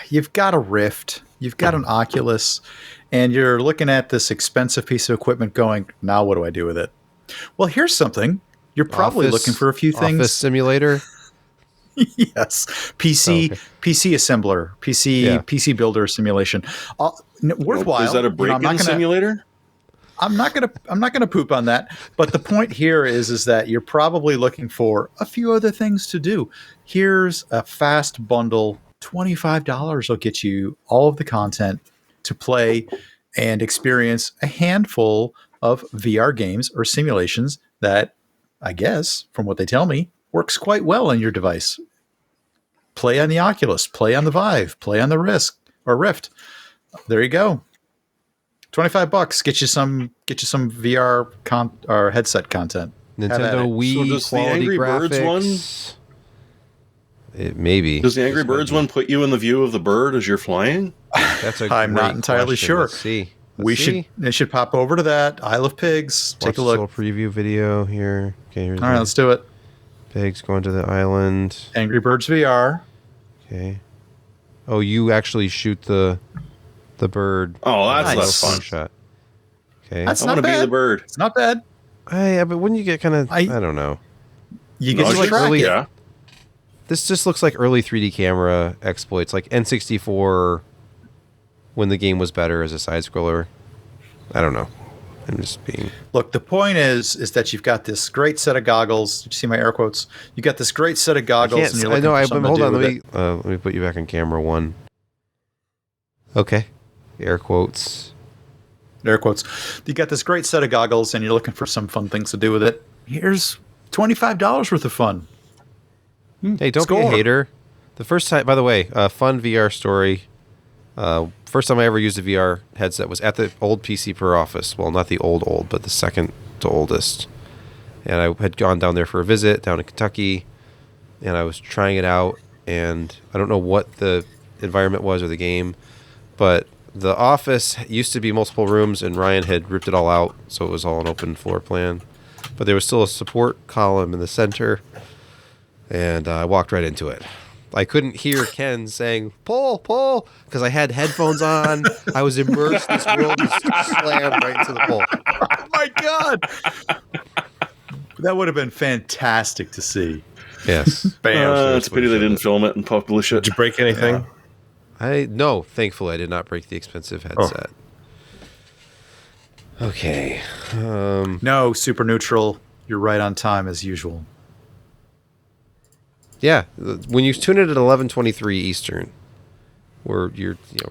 You've got a Rift, you've got an Oculus, and you're looking at this expensive piece of equipment going, now what do I do with it? Well, here's something. You're probably looking for a few things. Office simulator? Yes. PC assembler, PC builder simulation. Worthwhile. Is that a break-in simulator? I'm not gonna poop on that. But the point here is that you're probably looking for a few other things to do. Here's a fast bundle. $25 will get you all of the content to play and experience a handful of VR games or simulations that, I guess, from what they tell me, works quite well on your device. Play on the Oculus, play on the Vive, play on the Rift. There you go. $25 get you some VR or headset content. Nintendo Wii so does quality the Angry graphics. Birds one? Maybe. Does the Angry Birds one put you in the view of the bird as you're flying? That's a I'm not entirely question. sure. Let's see. They should pop over to that Isle of Pigs. Take a look. Little preview video here. Okay, here's All right, let's do it. Pigs going to the island. Angry Birds VR. Okay. Oh, you actually shoot the bird. Oh, that's Nice. less fun. Shot. Okay. That's I want to not be bad. the bird. It's not bad. Yeah, but wouldn't you get kind of? I don't know. You get No, to just track it. yeah. This just looks like early 3D camera exploits, like N64 when the game was better as a side scroller. I don't know. I'm just being. Look, the point is that you've got this great set of goggles. Did you see my air quotes? You got this great set of goggles, and you're looking for something hold to on. do Let me put you back on camera one. Okay, air quotes. Air quotes. You got this great set of goggles, and you're looking for some fun things to do with it. Here's $25 worth of fun. Hey, don't be a hater. The first time, by the way, fun VR story. First time I ever used a VR headset was at the old PCPer office. Well, not the old, but the second to oldest. And I had gone down there for a visit down in Kentucky, and I was trying it out. And I don't know what the environment was or the game, but the office used to be multiple rooms, and Ryan had ripped it all out, so it was all an open floor plan. But there was still a support column in the center, and I walked right into it. I couldn't hear Ken saying, pull, because I had headphones on. I was immersed in this world and slammed right into the pole. Oh, my God. That would have been fantastic to see. Yes. Bam. It's a pity they didn't film it and publish it. Did you break anything? No, thankfully I did not break the expensive headset. Oh. Okay. No, super neutral. You're right on time as usual. Yeah, when you tune it at 11:23 Eastern, we're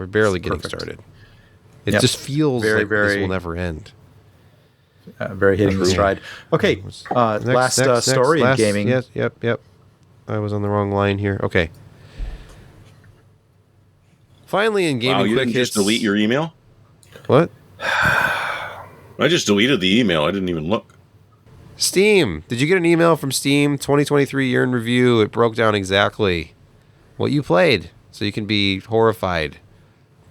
barely getting started. It just feels like this will never end. Very hitting the stride. Okay, last story in gaming. Yes, yep. I was on the wrong line here. Okay. Finally, in gaming you quick didn't hits. just delete your email? What? I just deleted the email. I didn't even look. Steam. Did you get an email from Steam 2023 year in review? It broke down exactly what you played, so you can be horrified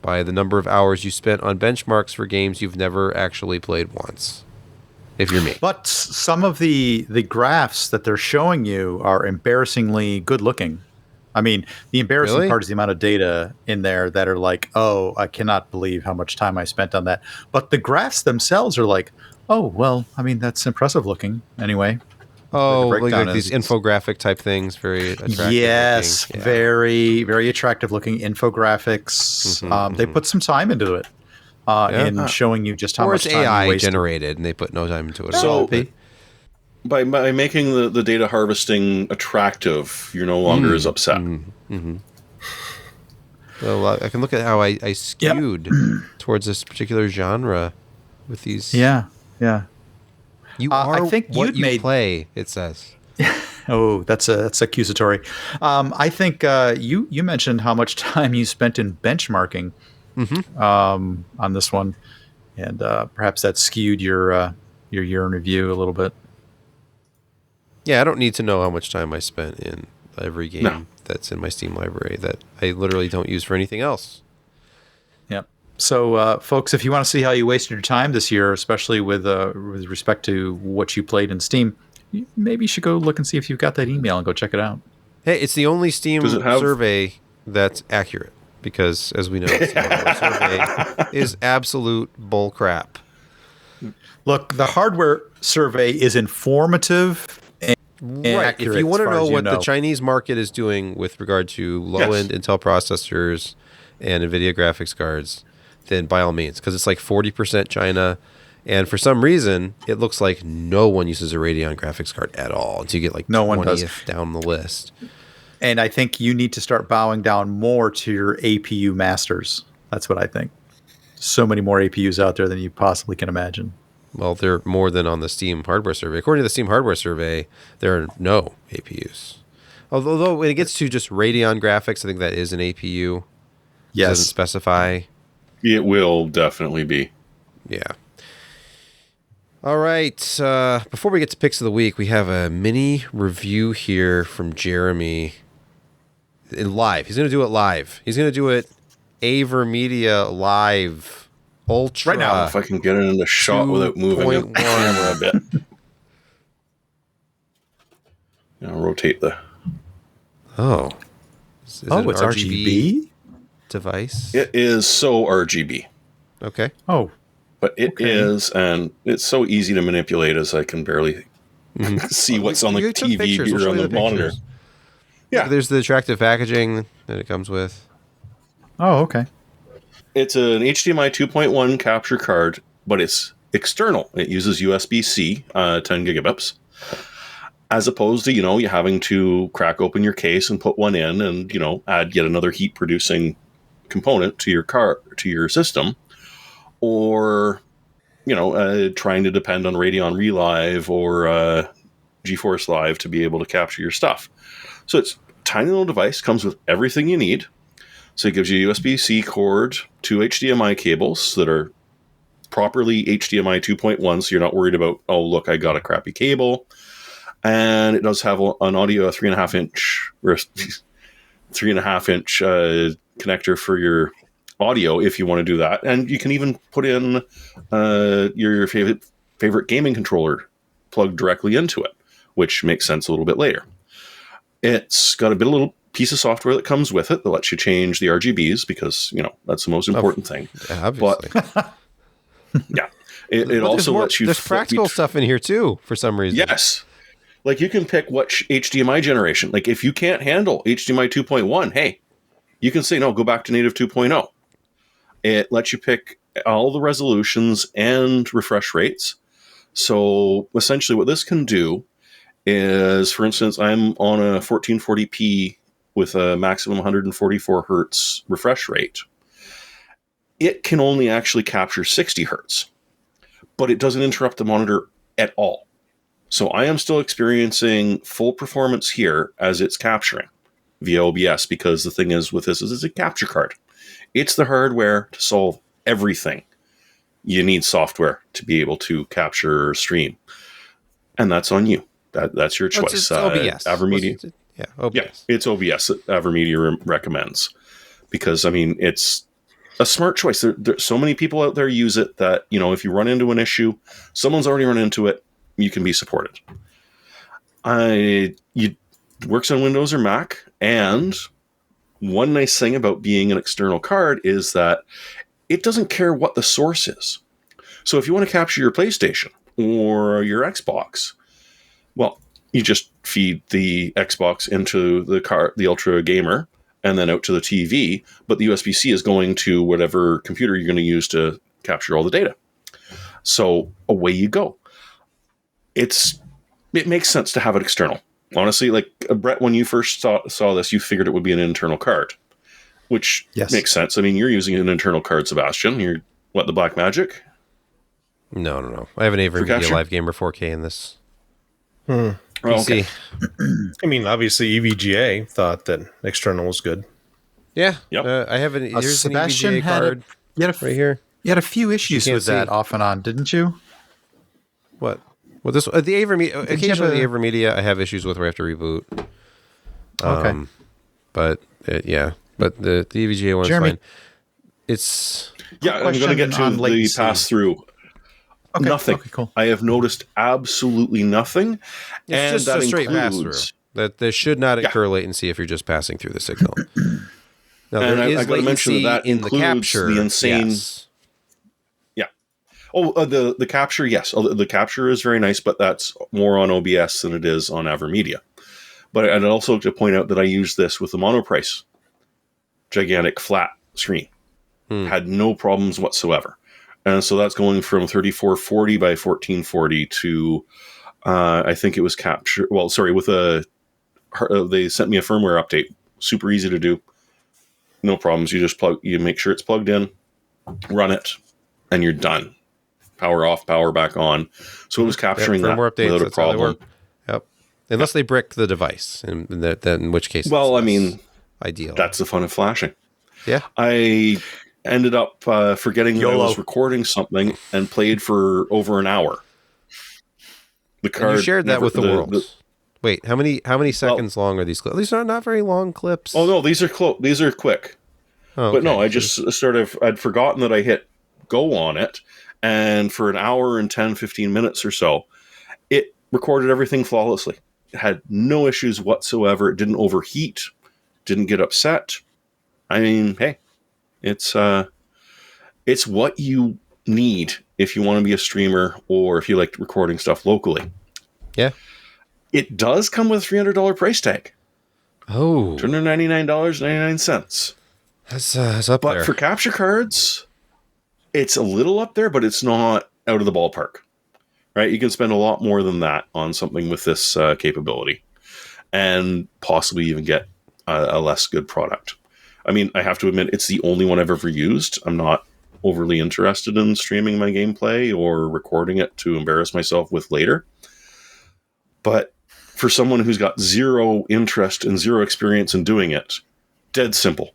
by the number of hours you spent on benchmarks for games you've never actually played once. If you're me. But some of the graphs that they're showing you are embarrassingly good looking. I mean, the embarrassing Really? part is the amount of data in there that are like, oh, I cannot believe how much time I spent on that. But the graphs themselves are like, oh, well, I mean, that's impressive looking anyway. Oh, like breakdown these is- infographic type things, very attractive. Yes, looking. Yeah. very, very attractive looking infographics. They put some time into it in showing you just how Or much it's time AI you wasted. generated, and they put no time into it. So- But- By making the data harvesting attractive, you're no longer as upset. well, I can look at how I skewed towards this particular genre with these. Yeah. You I are think what you'd you made- play. It says. Oh, that's accusatory. I think you mentioned how much time you spent in benchmarking on this one, and perhaps that skewed your year in review a little bit. Yeah, I don't need to know how much time I spent in every game No. that's in my Steam library that I literally don't use for anything else. Yep. So, folks, if you want to see how you wasted your time this year, especially with respect to what you played in Steam, maybe you should go look and see if you've got that email and go check it out. Hey, it's the only Steam Does it have- survey that's accurate because, as we know, the Steam hardware survey is absolute bull crap. Look, the hardware survey is informative and Right. accurate If you want as to far know as what you the Chinese market is doing with regard to low-end Intel processors and NVIDIA graphics cards, then by all means, because it's like 40% China. And for some reason, it looks like no one uses a Radeon graphics card at all until you get like No one does. 20th down the list. And I think you need to start bowing down more to your APU masters. That's what I think. So many more APUs out there than you possibly can imagine. Well, they're more than on the Steam hardware survey. According to the Steam hardware survey, there are no APUs. Although when it gets to just Radeon graphics, I think that is an APU. It Yes. doesn't specify. It will definitely be. Yeah. All right. Before we get to picks of the week, we have a mini review here from Jeremy in live. He's going to do it live. He's going to do it AVerMedia Live Ultra. Right now, If I can get it in the shot without moving the 2.1. camera a bit. I'll rotate the... Oh. Is it an It's RGB? device? It is so RGB. Okay. Oh, But it is, and it's so easy to manipulate as I can barely see what's on the You took TV pictures. We'll here show on you the monitor. pictures. Yeah, There's the attractive packaging that it comes with. okay. it's an HDMI 2.1 capture card, but it's external. It uses USB-C, 10 gigabits, as opposed to, you having to crack open your case and put one in and, add yet another heat-producing component to your to your system, or, trying to depend on Radeon Relive or GeForce Live to be able to capture your stuff. So it's a tiny little device, comes with everything you need. So it gives you a USB-C cord, 2 HDMI cables that are properly HDMI 2.1, so you're not worried about, oh, look, I got a crappy cable. And it does have an audio 3.5-inch or 3.5-inch connector for your audio if you want to do that. And you can even put in your favorite gaming controller plugged directly into it, which makes sense a little bit later. It's got a little piece of software that comes with it that lets you change the RGBs because, that's the most important thing. Obviously. But, yeah. It also lets you... There's practical stuff in here, too, for some reason. Yes. Like, you can pick what HDMI generation. Like, if you can't handle HDMI 2.1, hey, you can say, no, go back to native 2.0. It lets you pick all the resolutions and refresh rates. So, essentially, what this can do is, for instance, I'm on a 1440p with a maximum 144 hertz refresh rate. It can only actually capture 60 hertz, but it doesn't interrupt the monitor at all. So I am still experiencing full performance here as it's capturing. via OBS, because the thing is with this is it's a capture card. It's the hardware to solve everything. You need software to be able to capture or stream. And that's on you. That's your choice. It's OBS. AVerMedia. Yeah, OBS. Yeah, it's OBS that AVerMedia recommends. Because, I mean, it's a smart choice. There's so many people out there use it that, you know, if you run into an issue, someone's already run into it, you can be supported. It works on Windows or Mac, and one nice thing about being an external card is that it doesn't care what the source is. So if you want to capture your PlayStation or your Xbox, well, you just feed the Xbox into the Ultra Gamer and then out to the TV, but the USB-C is going to whatever computer you're going to use to capture all the data. So away you go. It makes sense to have it external. Honestly, like Brett, when you first saw this, you figured it would be an internal card, which makes sense. I mean, you're using an internal card, Sebastian. You're the Black Magic? No. I have an AVerMedia Live Gamer 4K in this. Oh, okay. I mean, obviously, EVGA thought that external was good. Yeah. Yep. I have here's Sebastian an EVGA card right here. You had a few issues with that off and on, didn't you? What? Well, the AVerMedia. Occasionally, the AVerMedia I have issues with where I have to reboot. Okay. But but the EVGA one's Jeremy, fine. It's I'm going to get to the pass through. Okay, nothing. Okay, cool. I have noticed absolutely nothing. It's just a straight pass through. That there should not incur latency if you're just passing through the signal. Now, and there is I got to mention that in the capture. The insane. Yes. Yeah. Oh, the capture. Yes, the capture is very nice, but that's more on OBS than it is on AVerMedia. But I'd also like to point out that I used this with the monoprice, gigantic flat screen. Had no problems whatsoever. And so that's going from 3440 by 1440 to, I think it was capture. Well, sorry, they sent me a firmware update. Super easy to do. No problems. You make sure it's plugged in, run it, and you're done. Power off, power back on. So it was capturing that without a problem. Yep. Unless they brick the device, in which case, well, I mean, ideal. That's the fun of flashing. Yeah. I ended up forgetting that I was recording something and played for over an hour. The card. And you shared that with the world. Wait, how many seconds long are these clips? These are not very long clips. Oh no, these are these are quick. Oh, but no, I just I'd forgotten that I hit go on it, and for an hour and 10-15 minutes or so, it recorded everything flawlessly. It had no issues whatsoever. It didn't overheat, didn't get upset. I mean, hey, it's what you need if you want to be a streamer or if you like recording stuff locally. Yeah. It does come with a $300 price tag. Oh. $299.99. That's up there. But for capture cards, it's a little up there, but it's not out of the ballpark. Right? You can spend a lot more than that on something with this capability and possibly even get a less good product. I mean, I have to admit, it's the only one I've ever used. I'm not overly interested in streaming my gameplay or recording it to embarrass myself with later. But for someone who's got zero interest and zero experience in doing it, dead simple.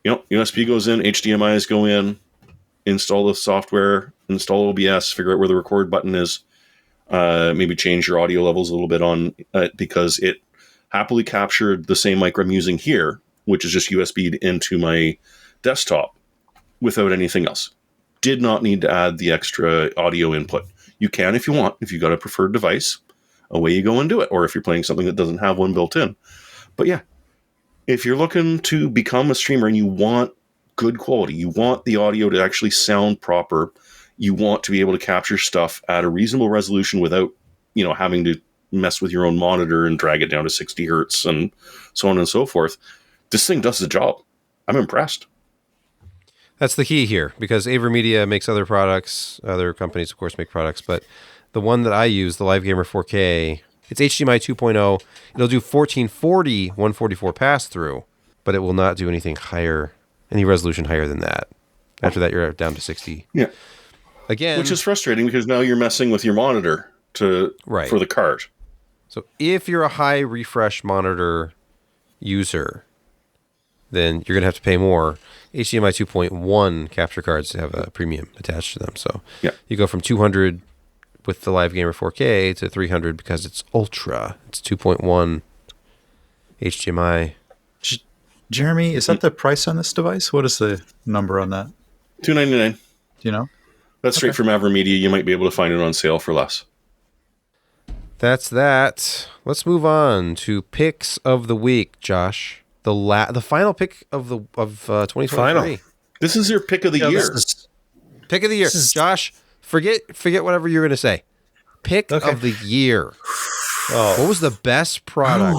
You know, USB goes in, HDMIs go in, install the software, install OBS, figure out where the record button is, maybe change your audio levels a little bit on it because it happily captured the same mic I'm using here, which is just USB'd into my desktop without anything else. Did not need to add the extra audio input. You can if you want, if you've got a preferred device, away you go and do it. Or if you're playing something that doesn't have one built in. But yeah, if you're looking to become a streamer and you want good quality, you want the audio to actually sound proper, you want to be able to capture stuff at a reasonable resolution without, you know, having to mess with your own monitor and drag it down to 60 hertz and so on and so forth, this thing does the job. I'm impressed. That's the key here, because AVerMedia makes other products. Other companies, of course, make products, but the one that I use, the Live Gamer 4K, it's HDMI 2.0. It'll do 1440, 144 pass-through, but it will not do anything higher, any resolution higher than that. After that, you're down to 60. Yeah. Again, which is frustrating because now you're messing with your monitor for the card. So if you're a high refresh monitor user, then you're going to have to pay more. HDMI 2.1 capture cards have a premium attached to them. So you go from 200 with the Live Gamer 4K to 300 because it's Ultra. It's 2.1 HDMI. Jeremy, is that the price on this device? What is the number on that? $299. Do you know? That's straight from AVerMedia. You might be able to find it on sale for less. That's that. Let's move on to picks of the week, Josh. The final pick of 2023. Final. This is your pick of the year. Pick of the year. Josh, forget whatever you're going to say. Pick of the year. Oh. What was the best product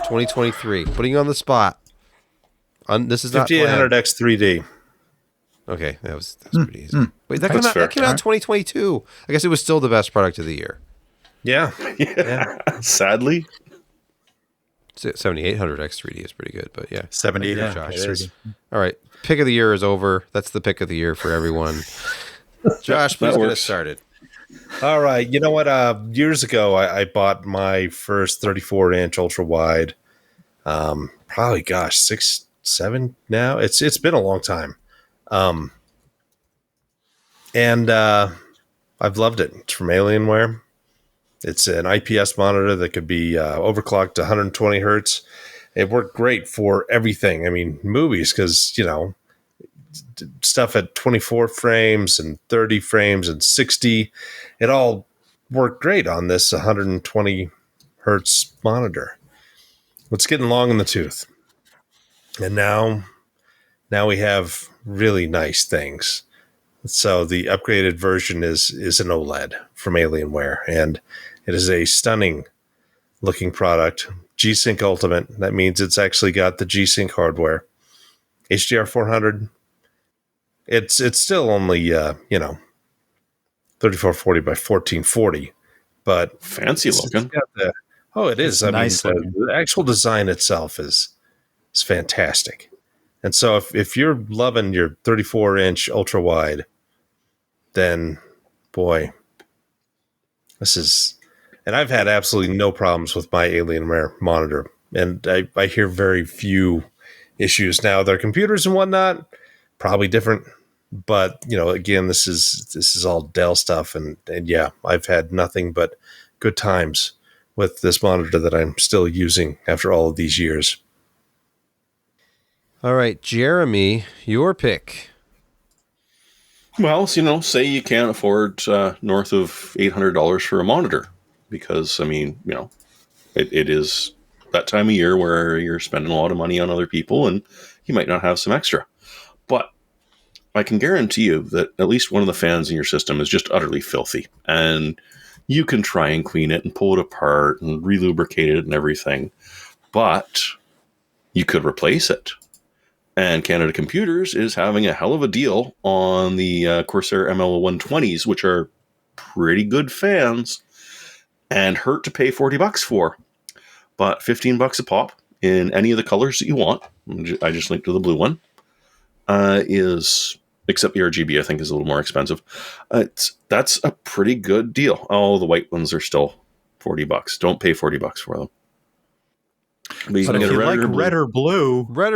2023? Putting you on the spot. This is not 5800X 3D. Okay, that's pretty easy. Wait, that came out in 2022. I guess it was still the best product of the year. Yeah. Sadly. 7800X 3D is pretty good, but yeah. 7800X 3D. All right, pick of the year is over. That's the pick of the year for everyone. Josh, please get us started. All right. You know what? Years ago, I bought my first 34-inch ultra wide. Probably, 6, 7 now. It's been a long time. And I've loved it. It's from Alienware. It's an IPS monitor that could be overclocked to 120 hertz. It worked great for everything. I mean, movies, because, stuff at 24 frames and 30 frames and 60. It all worked great on this 120 hertz monitor. It's getting long in the tooth. And now we have really nice things. So the upgraded version is an OLED from Alienware, and it is a stunning looking product. G-Sync Ultimate. That means it's actually got the G-Sync hardware. HDR 400. It's still only 3440 by 1440, but fancy looking. It is. I nice mean, the actual design itself is fantastic. And so if you're loving your 34-inch ultra wide, then boy, this is. And I've had absolutely no problems with my Alienware monitor, and I hear very few issues. Now their computers and whatnot probably different, but again, this is all Dell stuff, and yeah, I've had nothing but good times with this monitor that I'm still using after all of these years. All right, Jeremy, your pick. Well, say you can't afford north of $800 for a monitor, because it is that time of year where you're spending a lot of money on other people and you might not have some extra. But I can guarantee you that at least one of the fans in your system is just utterly filthy, and you can try and clean it and pull it apart and relubricate it and everything, but you could replace it. And Canada Computers is having a hell of a deal on the Corsair ML120s, which are pretty good fans and hurt to pay $40 for. But $15 a pop in any of the colors that you want. I just linked to the blue one. Except the RGB, I think, is a little more expensive. That's a pretty good deal. Oh, the white ones are still $40. Don't pay $40 for them. But if you like red or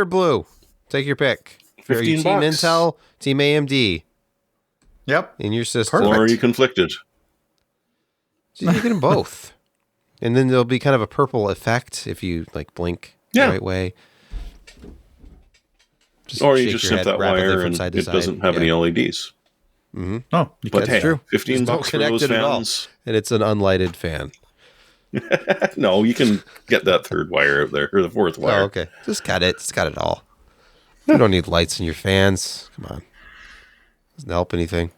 blue, take your pick. Are you $15. Team Intel, Team AMD? Yep. In your system. Or are you conflicted? So you get them both. And then there'll be kind of a purple effect if you blink the right way. Or you just snip that wire and it doesn't have any LEDs. Mm-hmm. Oh, but hey, true. $15 for those fans. And it's an unlighted fan. No, you can get that third wire out there, or the fourth wire. Oh, okay. Just cut it. It's got it all. You don't need lights in your fans. Come on. Doesn't help anything.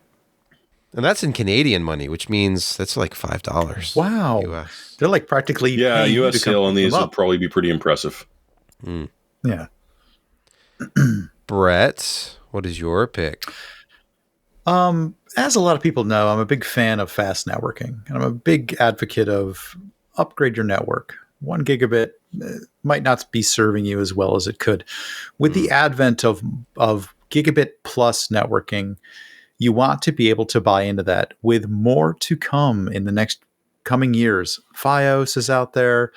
And that's in Canadian money, which means that's like $5. Wow. US. They're like Yeah, US sale on these will probably be pretty impressive. Mm. Yeah. Brett, what is your pick? As a lot of people know, I'm a big fan of fast networking, and I'm a big advocate of upgrade your network. 1 gigabit might not be serving you as well as it could. With the advent of gigabit plus networking, you want to be able to buy into that with more to come in the next coming years. FiOS is out there.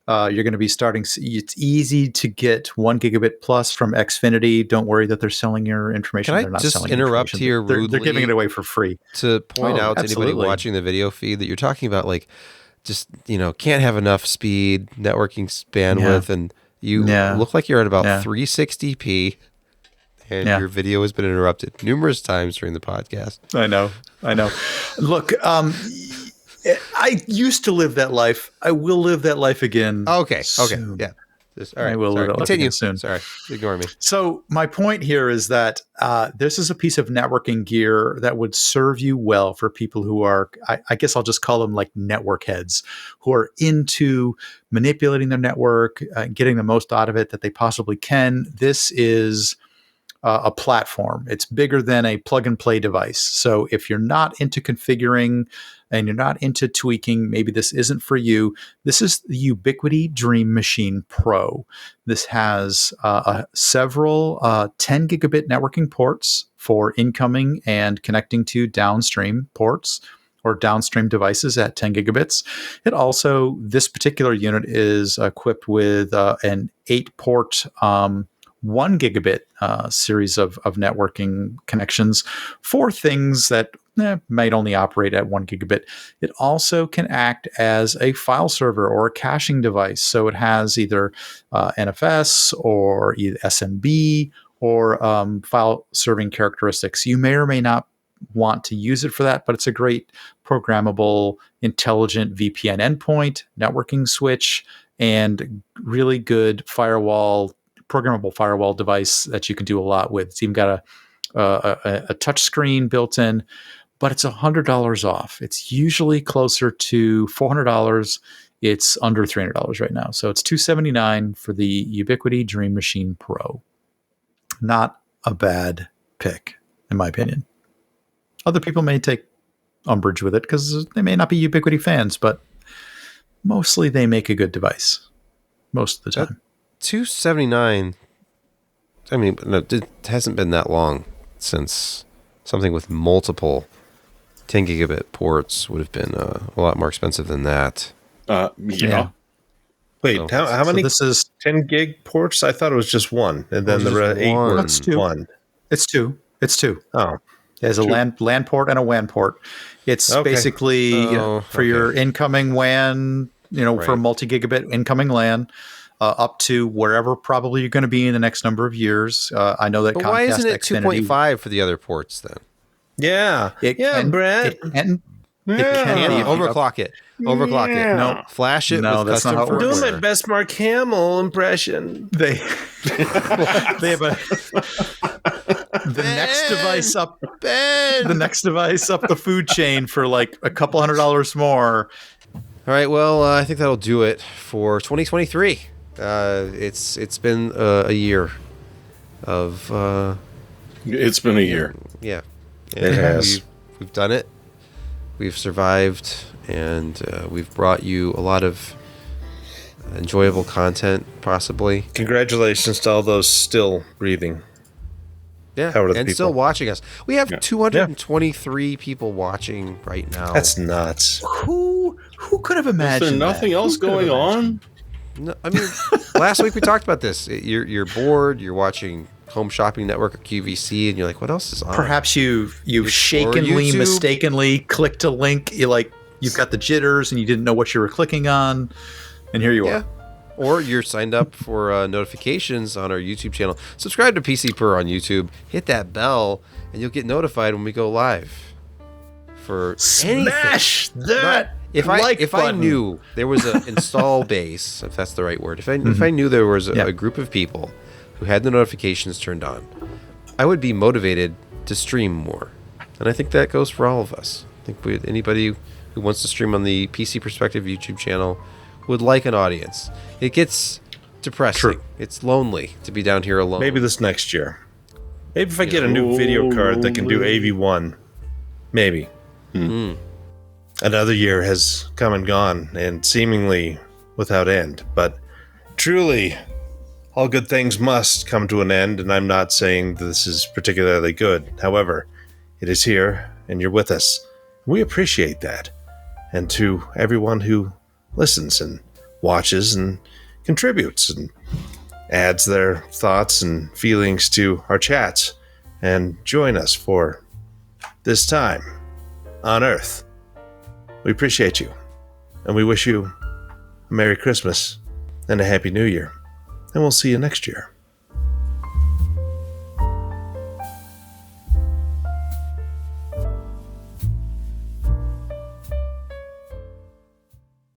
You're going to be starting. It's easy to get 1 gigabit plus from Xfinity. Don't worry that they're selling your information. Can They're I not just selling interrupt information. here rudely? They're giving it away for free. To point out to anybody absolutely. watching the video feed that you're talking about, like, just, can't have enough speed, networking bandwidth, and you look like you're at about 360p, and your video has been interrupted numerous times during the podcast. I know. Look, I used to live that life. I will live that life again. Okay. Soon. Yeah. All right. I will live that life again soon. Sorry. Ignore me. So my point here is that this is a piece of networking gear that would serve you well for people who are, I guess I'll just call them like network heads, who are into manipulating their network, getting the most out of it that they possibly can. This is a platform. It's bigger than a plug and play device. So if you're not into configuring and you're not into tweaking, maybe this isn't for you. This is the Ubiquiti Dream Machine Pro. This has several 10 gigabit networking ports for incoming and connecting to downstream ports or downstream devices at 10 gigabits. It also, this particular unit is equipped with an 8-port 1 gigabit series of networking connections for things that might only operate at 1 gigabit. It also can act as a file server or a caching device. So it has either NFS or either SMB or file serving characteristics. You may or may not want to use it for that, but it's a great programmable, intelligent VPN endpoint, networking switch, and really good programmable firewall device that you can do a lot with. It's even got a touch screen built in, but it's $100 off. It's usually closer to $400. It's under $300 right now. So it's $279 for the Ubiquiti Dream Machine Pro. Not a bad pick, in my opinion. Other people may take umbrage with it because they may not be Ubiquiti fans, but mostly they make a good device most of the time. $279. I mean, no, it hasn't been that long since something with multiple 10 gigabit ports would have been a lot more expensive than that. Yeah. Wait, how many? This is 10 gig ports? I thought it was just one, and then the 8 were one. It's two. Oh, there's a LAN port and a WAN port. It's basically for your incoming WAN, for multi-gigabit incoming LAN. Up to wherever probably you're going to be in the next number of years. I know that. But Comcast, why isn't it Xfinity, 2.5 for the other ports then? Yeah, Brett. It can overclock it. Overclock it. No, flash it. No, with that's not how it works. I'm doing my best Mark Hamill impression. They have the next device up. The next device up the food chain for like a couple $100 more. All right. Well, I think that'll do it for 2023. It's been a year of. It's been a year. Yeah, it has. We've done it. We've survived, and we've brought you a lot of enjoyable content, possibly. Congratulations to all those still breathing. Yeah, and still watching us. We have 223 people watching right now. That's nuts. Who could have imagined? Is there nothing else going on? No, I mean, last week we talked about this. You're bored. You're watching Home Shopping Network or QVC, and you're like, "What else is on?" Perhaps you've shakenly, mistakenly clicked a link. You've got the jitters, and you didn't know what you were clicking on, and here you are. Or you're signed up for notifications on our YouTube channel. Subscribe to PCPer on YouTube. Hit that bell, and you'll get notified when we go live. For smash anything. that. If I knew there was an install base, if that's the right word, if I knew there was a group of people who had the notifications turned on, I would be motivated to stream more. And I think that goes for all of us. I think anybody who wants to stream on the PC Perspective YouTube channel would like an audience. It gets depressing. True. It's lonely to be down here alone. Maybe this next year. Maybe if I get a new video card that can do AV1. Maybe. Another year has come and gone, and seemingly without end. But truly, all good things must come to an end, and I'm not saying this is particularly good. However, it is here, and you're with us. We appreciate that. And to everyone who listens and watches and contributes and adds their thoughts and feelings to our chats and join us for this time on Earth. We appreciate you, and we wish you a Merry Christmas and a Happy New Year, and we'll see you next year.